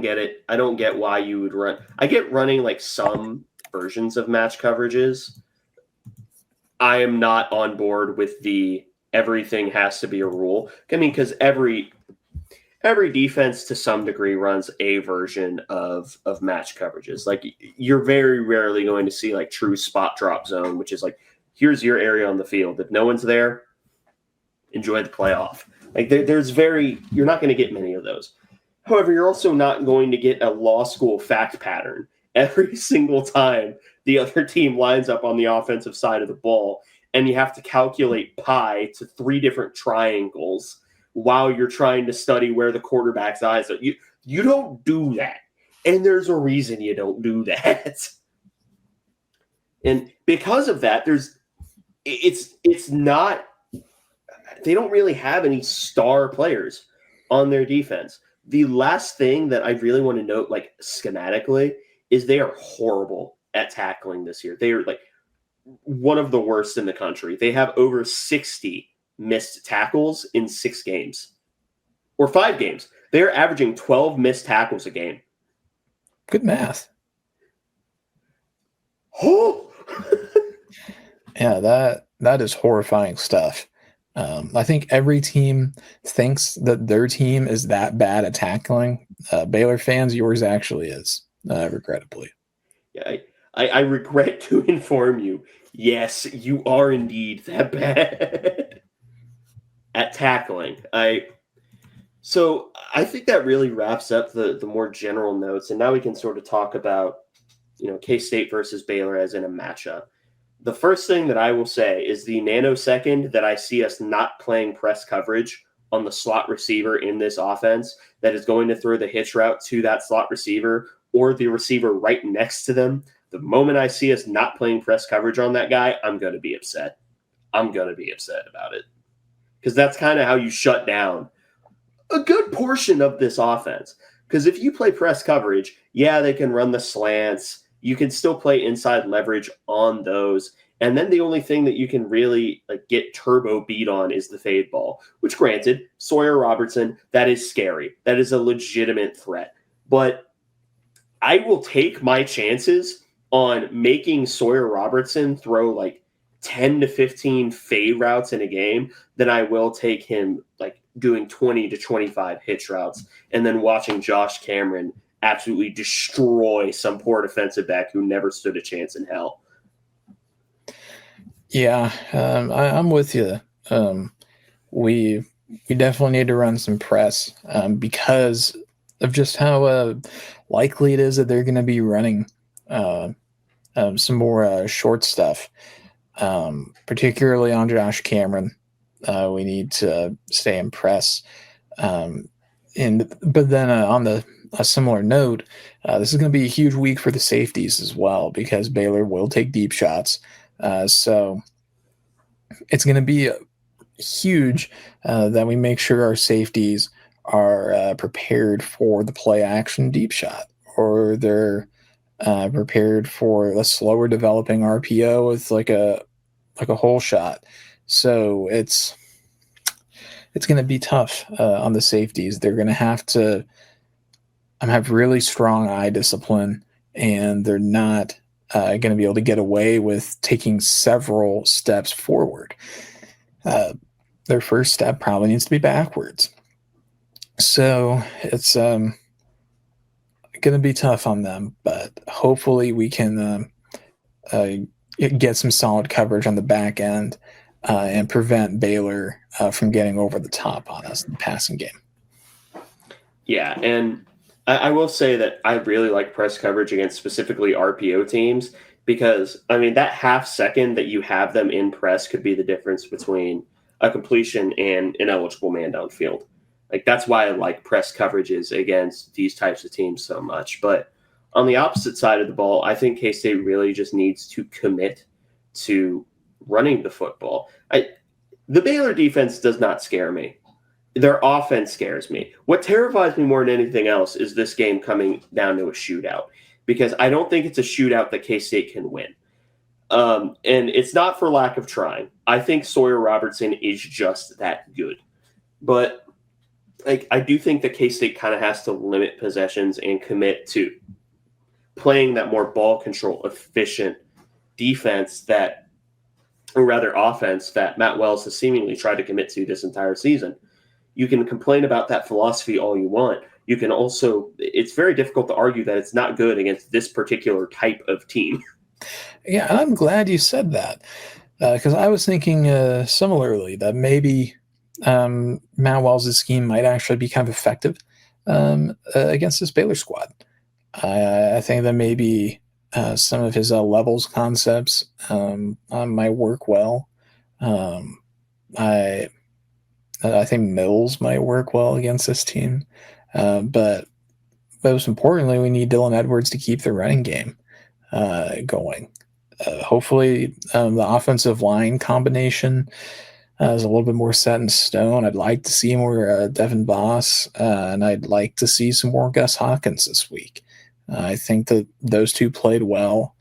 get it. I don't get why you would run. I get running like some versions of match coverages. I am not on board with the everything has to be a rule. I mean, because every defense to some degree runs a version of match coverages. Like, you're very rarely going to see like true spot drop zone, which is like, here's your area on the field. If no one's there, enjoy the playoff. Like, you're not going to get many of those. However, you're also not going to get a law school fact pattern every single time the other team lines up on the offensive side of the ball, and you have to calculate pi to 3 different triangles while you're trying to study where the quarterback's eyes are. You don't do that. And there's a reason you don't do that. And because of that, it's not, they don't really have any star players on their defense. The last thing that I really want to note, like schematically, is they are horrible at tackling this year. They are like one of the worst in the country. They have over 60 missed tackles in 6 games or 5 games. They're averaging 12 missed tackles a game. Good math. Oh, yeah, that is horrifying stuff. I think every team thinks that their team is that bad at tackling. Baylor fans, yours actually is, regrettably. Yeah, I regret to inform you. Yes, you are indeed that bad at tackling. So I think that really wraps up the more general notes, and now we can sort of talk about, K-State versus Baylor as in a matchup. The first thing that I will say is the nanosecond that I see us not playing press coverage on the slot receiver in this offense that is going to throw the hitch route to that slot receiver or the receiver right next to them, the moment I see us not playing press coverage on that guy, I'm going to be upset. I'm going to be upset about it. Because that's kind of how you shut down a good portion of this offense. Because if you play press coverage, yeah, they can run the slants. You can still play inside leverage on those. And then the only thing that you can really get turbo beat on is the fade ball, which granted, Sawyer Robertson, that is scary. That is a legitimate threat. But I will take my chances on making Sawyer Robertson throw 10 to 15 fade routes in a game than I will take him doing 20 to 25 hitch routes and then watching Josh Cameron absolutely destroy some poor defensive back who never stood a chance in hell. Yeah, I'm with you. We definitely need to run some press because of just how likely it is that they're going to be running some more short stuff, particularly on Josh Cameron. We need to stay in press. But then on a similar note, this is going to be a huge week for the safeties as well because Baylor will take deep shots. So it's going to be huge that we make sure our safeties are prepared for the play action deep shot, or they're prepared for a slower developing RPO with like a hole shot. So it's going to be tough on the safeties. They're going to have to have really strong eye discipline, and they're not going to be able to get away with taking several steps forward. Their first step probably needs to be backwards. So it's going to be tough on them, but hopefully we can get some solid coverage on the back end and prevent Baylor from getting over the top on us in the passing game. Yeah, and I will say that I really like press coverage against specifically RPO teams because, that half second that you have them in press could be the difference between a completion and an eligible man downfield. That's why I like press coverages against these types of teams so much. But on the opposite side of the ball, I think K-State really just needs to commit to running the football. The Baylor defense does not scare me. Their offense scares me. What terrifies me more than anything else is this game coming down to a shootout, because I don't think it's a shootout that K-State can win. And it's not for lack of trying. I think Sawyer Robertson is just that good. But I do think that K-State kind of has to limit possessions and commit to playing that more ball control efficient defense that or rather offense, that Matt Wells has seemingly tried to commit to this entire season. You can complain about that philosophy all you want. You can also, it's very difficult to argue that it's not good against this particular type of team. Yeah, I'm glad you said that because I was thinking similarly that maybe Matt Wells' scheme might actually be kind of effective against this Baylor squad. I think that maybe some of his levels concepts might work well. Um, I I think Mills might work well against this team, but most importantly, we need Dylan Edwards to keep the running game going. Hopefully, the offensive line combination is a little bit more set in stone. I'd like to see more Devin Boss, and I'd like to see some more Gus Hawkins this week. I think that those two played well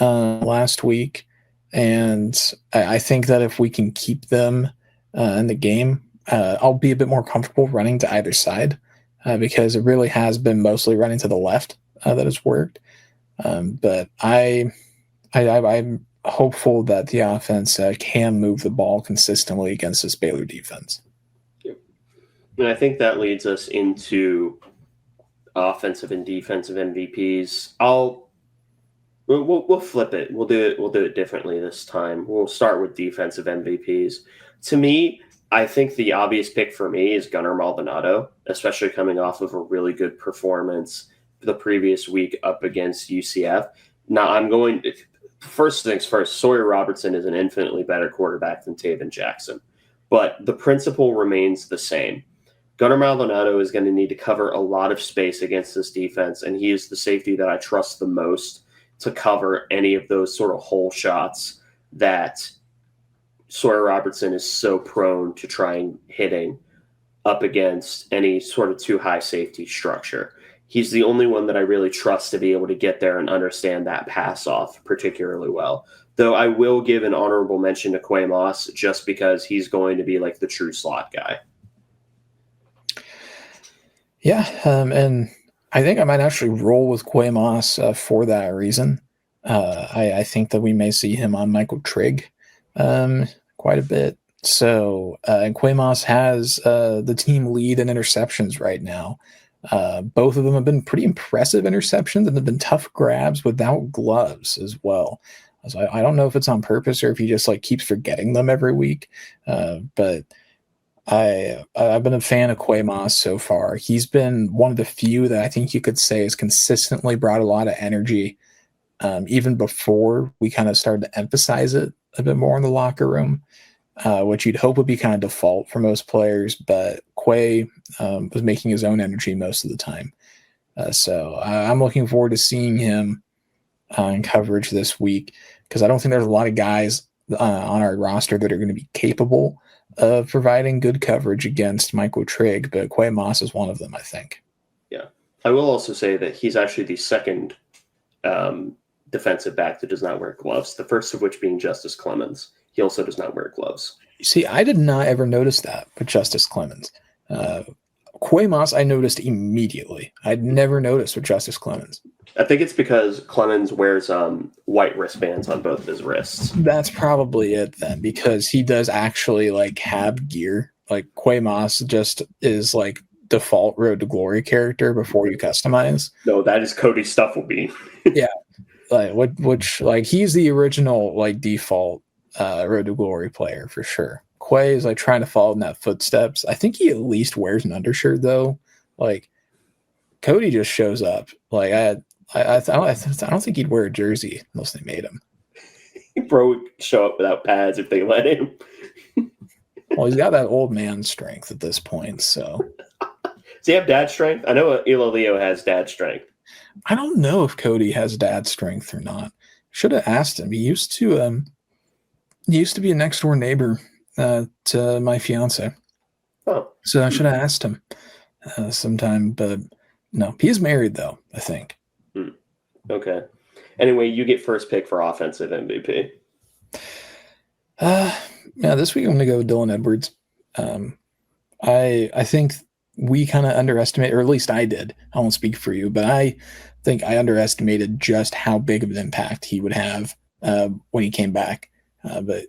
last week, and I think that if we can keep them in the game, I'll be a bit more comfortable running to either side because it really has been mostly running to the left that has worked. But I'm hopeful that the offense can move the ball consistently against this Baylor defense. And I think that leads us into offensive and defensive MVPs. We'll flip it. We'll do it differently this time. We'll start with defensive MVPs. To me, I think the obvious pick for me is Gunnar Maldonado, especially coming off of a really good performance the previous week up against UCF. Now, first things first, Sawyer Robertson is an infinitely better quarterback than Taven Jackson, but the principle remains the same. Gunnar Maldonado is going to need to cover a lot of space against this defense, and he is the safety that I trust the most to cover any of those sort of hole shots that Sawyer Robertson is so prone to trying hitting up against any sort of too high safety structure. He's the only one that I really trust to be able to get there and understand that pass off particularly well. Though I will give an honorable mention to Quay Moss just because he's going to be like the true slot guy. Yeah, and I think I might actually roll with Quay Moss for that reason. I think that we may see him on Michael Trigg quite a bit. So, and Quay Moss has the team lead in interceptions right now. Both of them have been pretty impressive interceptions and have been tough grabs without gloves as well. So I don't know if it's on purpose or if he just like keeps forgetting them every week. But I've been a fan of Quay Moss so far. He's been one of the few that I think you could say has consistently brought a lot of energy, even before we kind of started to emphasize it a bit more in the locker room, which you'd hope would be kind of default for most players. But Quay was making his own energy most of the time. So I'm looking forward to seeing him in coverage this week because I don't think there's a lot of guys on our roster that are going to be capable of providing good coverage against Michael Trigg, but Quay Moss is one of them, I think. Yeah. I will also say that he's actually the second defensive back that does not wear gloves, the first of which being Justice Clemens. He also does not wear gloves. See, I did not ever notice that with Justice Clemens. Quay Moss, I noticed immediately. I'd never noticed with Justice Clemens. I think it's because Clemens wears white wristbands on both of his wrists. That's probably it then, because he does actually like have gear. Like Quay Moss just is like default Road to Glory character before you customize. No, that is Cody Stufflebean. Yeah, like which like he's the original like default Road to Glory player for sure. Quay is like trying to follow in that footsteps. I think he at least wears an undershirt though. Like Cody just shows up. Like I don't think he'd wear a jersey unless they made him. Bro would show up without pads if they let him. Well, he's got that old man strength at this point. So does he have dad strength? I know Leo has dad strength. I don't know if Cody has dad strength or not. Should have asked him. He used to be a next door neighbor to my fiance. Oh, so I should have asked him sometime. But no, he's married though, I think. Okay. Anyway, you get first pick for offensive MVP. Yeah, this week I'm going to go with Dylan Edwards. I think we kind of underestimate, or at least I did. I won't speak for you, but I think I underestimated just how big of an impact he would have when he came back. But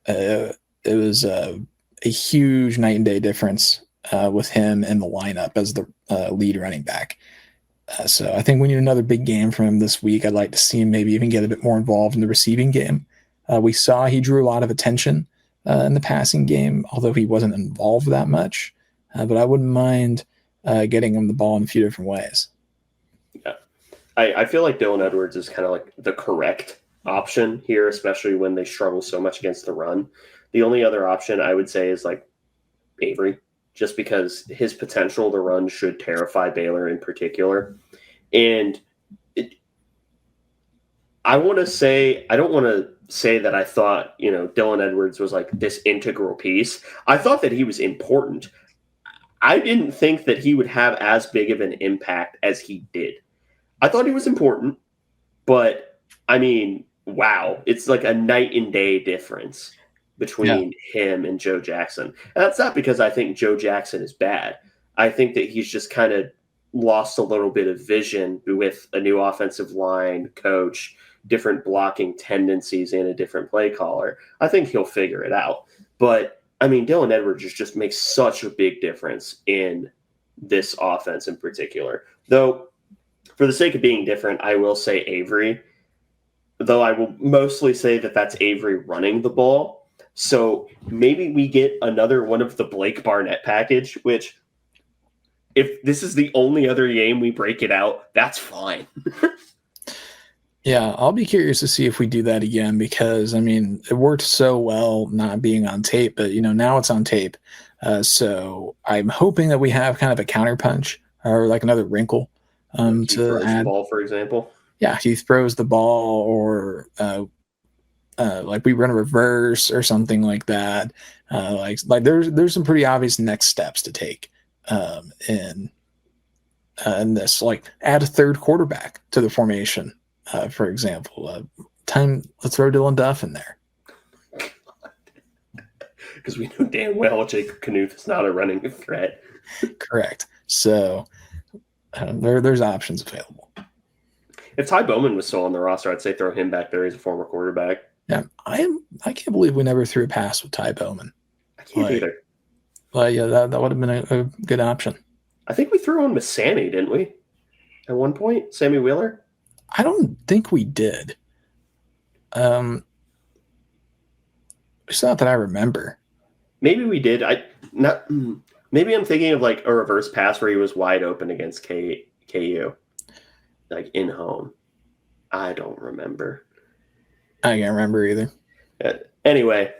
it was a huge night and day difference with him in the lineup as the lead running back. So I think we need another big game from him this week. I'd like to see him maybe even get a bit more involved in the receiving game. We saw he drew a lot of attention in the passing game, although he wasn't involved that much. But I wouldn't mind getting him the ball in a few different ways. Yeah. I feel like Dylan Edwards is kind of like the correct option here, especially when they struggle so much against the run. The only other option I would say is like Avery, just because his potential to run should terrify Baylor in particular. And I don't want to say that I thought, Dylan Edwards was like this integral piece. I thought that he was important. I didn't think that he would have as big of an impact as he did. I thought he was important, but I mean, wow, it's like a night and day difference between him and Joe Jackson. And that's not because I think Joe Jackson is bad. I think that he's just kind of lost a little bit of vision with a new offensive line coach, different blocking tendencies, and a different play caller. I think he'll figure it out. But, I mean, Dylan Edwards just makes such a big difference in this offense in particular. Though, for the sake of being different, I will say Avery, though I will mostly say that that's Avery running the ball. So maybe we get another one of the Blake Barnett package, which if this is the only other game we break it out, that's fine. Yeah, I'll be curious to see if we do that again because, I mean, it worked so well not being on tape, but, now it's on tape. So I'm hoping that we have kind of a counterpunch or like another wrinkle to add. The ball, for example. Yeah, he throws the ball or like we run a reverse or something like that. Like there's some pretty obvious next steps to take in this. Like add a third quarterback to the formation, for example. Let's throw Dylan Duff in there. Because we know damn well Jacob Knuth is not a running threat. Correct. So there's options available. If Ty Bowman was still on the roster, I'd say throw him back there as a former quarterback. Yeah, I can't believe we never threw a pass with Ty Bowman. I can't either. Well, yeah, that would have been a good option. I think we threw one with Sammy, didn't we? At one point, Sammy Wheeler. I don't think we did. It's not that I remember. Maybe we did. Maybe I'm thinking of like a reverse pass where he was wide open against KU, like in home. I don't remember. I can't remember either. Anyway,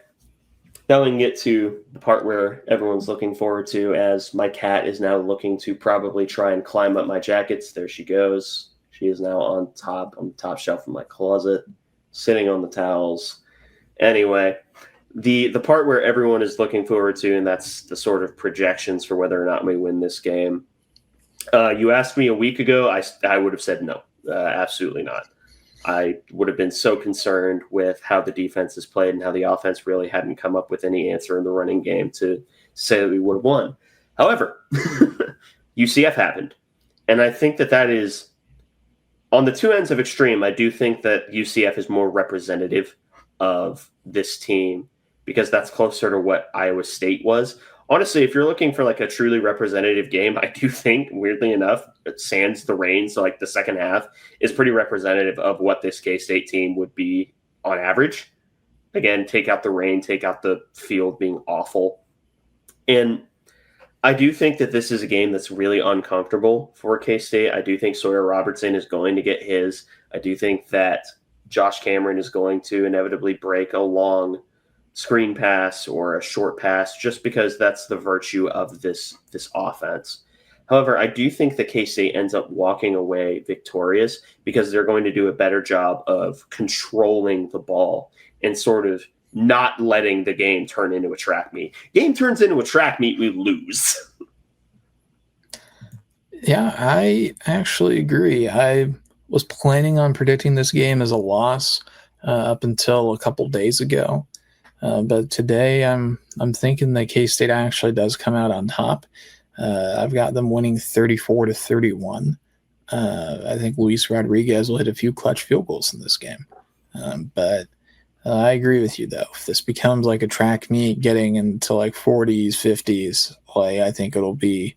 now we can get to the part where everyone's looking forward to, as my cat is now looking to probably try and climb up my jackets. There she goes. She is now on the top shelf of my closet, sitting on the towels. Anyway, the part where everyone is looking forward to, and that's the sort of projections for whether or not we win this game. You asked me a week ago, I would have said no, absolutely not. I would have been so concerned with how the defense has played and how the offense really hadn't come up with any answer in the running game to say that we would have won. However, UCF happened. And I think that is on the two ends of extreme. I do think that UCF is more representative of this team because that's closer to what Iowa State was. Honestly, if you're looking for like a truly representative game, I do think, weirdly enough, sans the rain, so like the second half is pretty representative of what this K-State team would be on average. Again, take out the rain, take out the field being awful. And I do think that this is a game that's really uncomfortable for K-State. I do think Sawyer Robertson is going to get his. I do think that Josh Cameron is going to inevitably break a long screen pass or a short pass just because that's the virtue of this offense. However, I do think that K-State ends up walking away victorious because they're going to do a better job of controlling the ball and sort of not letting the game turn into a track meet. Game turns into a track meet, we lose. Yeah, I actually agree. I was planning on predicting this game as a loss up until a couple days ago. But today I'm thinking that K-State actually does come out on top. I've got them winning 34-31. I think Luis Rodriguez will hit a few clutch field goals in this game. But I agree with you, though. If this becomes like a track meet getting into like 40s, 50s, like I think it'll be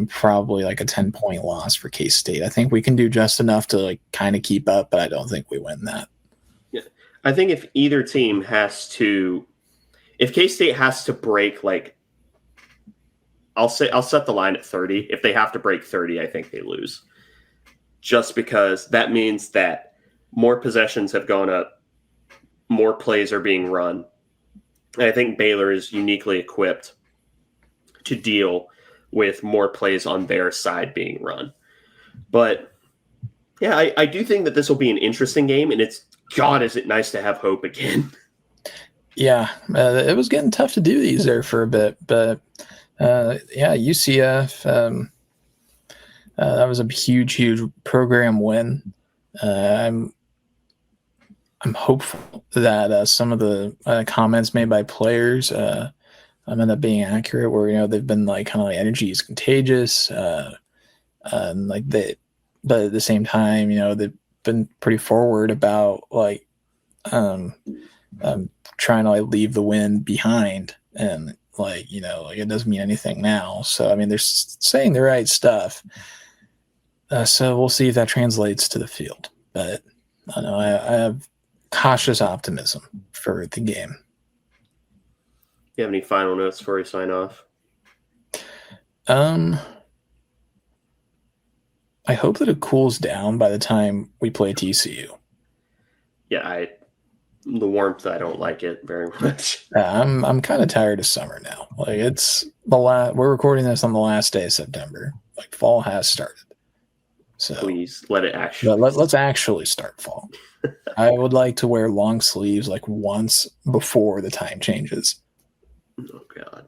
probably like a 10-point loss for K-State. I think we can do just enough to like kind of keep up, but I don't think we win that. Yeah. I think if either team if K-State has to break like, I'll set the line at 30. If they have to break 30, I think they lose. Just because that means that more possessions have gone up, more plays are being run. And I think Baylor is uniquely equipped to deal with more plays on their side being run. But yeah, I do think that this will be an interesting game, and God, is it nice to have hope again. Yeah, it was getting tough to do these there for a bit, but yeah, UCF, that was a huge program win. I'm hopeful that some of the comments made by players end up being accurate, where they've been like kind of like energy is contagious, and like they, but at the same time, they've been pretty forward about like trying to like leave the win behind, and like like it doesn't mean anything now. So I mean, they're saying the right stuff. So we'll see if that translates to the field. But I know I have cautious optimism for the game. You have any final notes before we sign off? I hope that it cools down by the time we play TCU. Yeah, the warmth, I don't like it very much. I'm kind of tired of summer now. Like it's we're recording this on the last day of September. Like fall has started. So please let it actually. Let's actually start fall. I would like to wear long sleeves like once before the time changes. Oh God.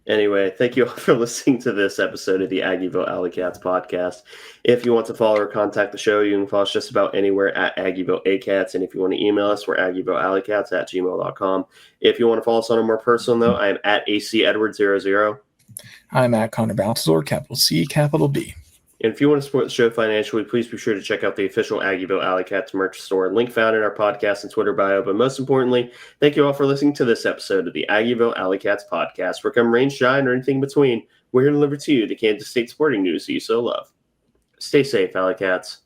Anyway, thank you all for listening to this episode of the Aggieville Alleycats podcast. If you want to follow or contact the show, you can follow us just about anywhere at Aggieville Alleycats. And if you want to email us, we're AggieVilleAlleycats@gmail.com. If you want to follow us on a more personal note, I am at ACEdward00. I'm at Connor Baltazar, capital C, capital B. And if you want to support the show financially, please be sure to check out the official Aggieville Alleycats merch store, link found in our podcast and Twitter bio. But most importantly, thank you all for listening to this episode of the Aggieville Alleycats podcast. Where come rain, shine, or anything in between, we're here to deliver to you the Kansas State sporting news that you so love. Stay safe, Alleycats.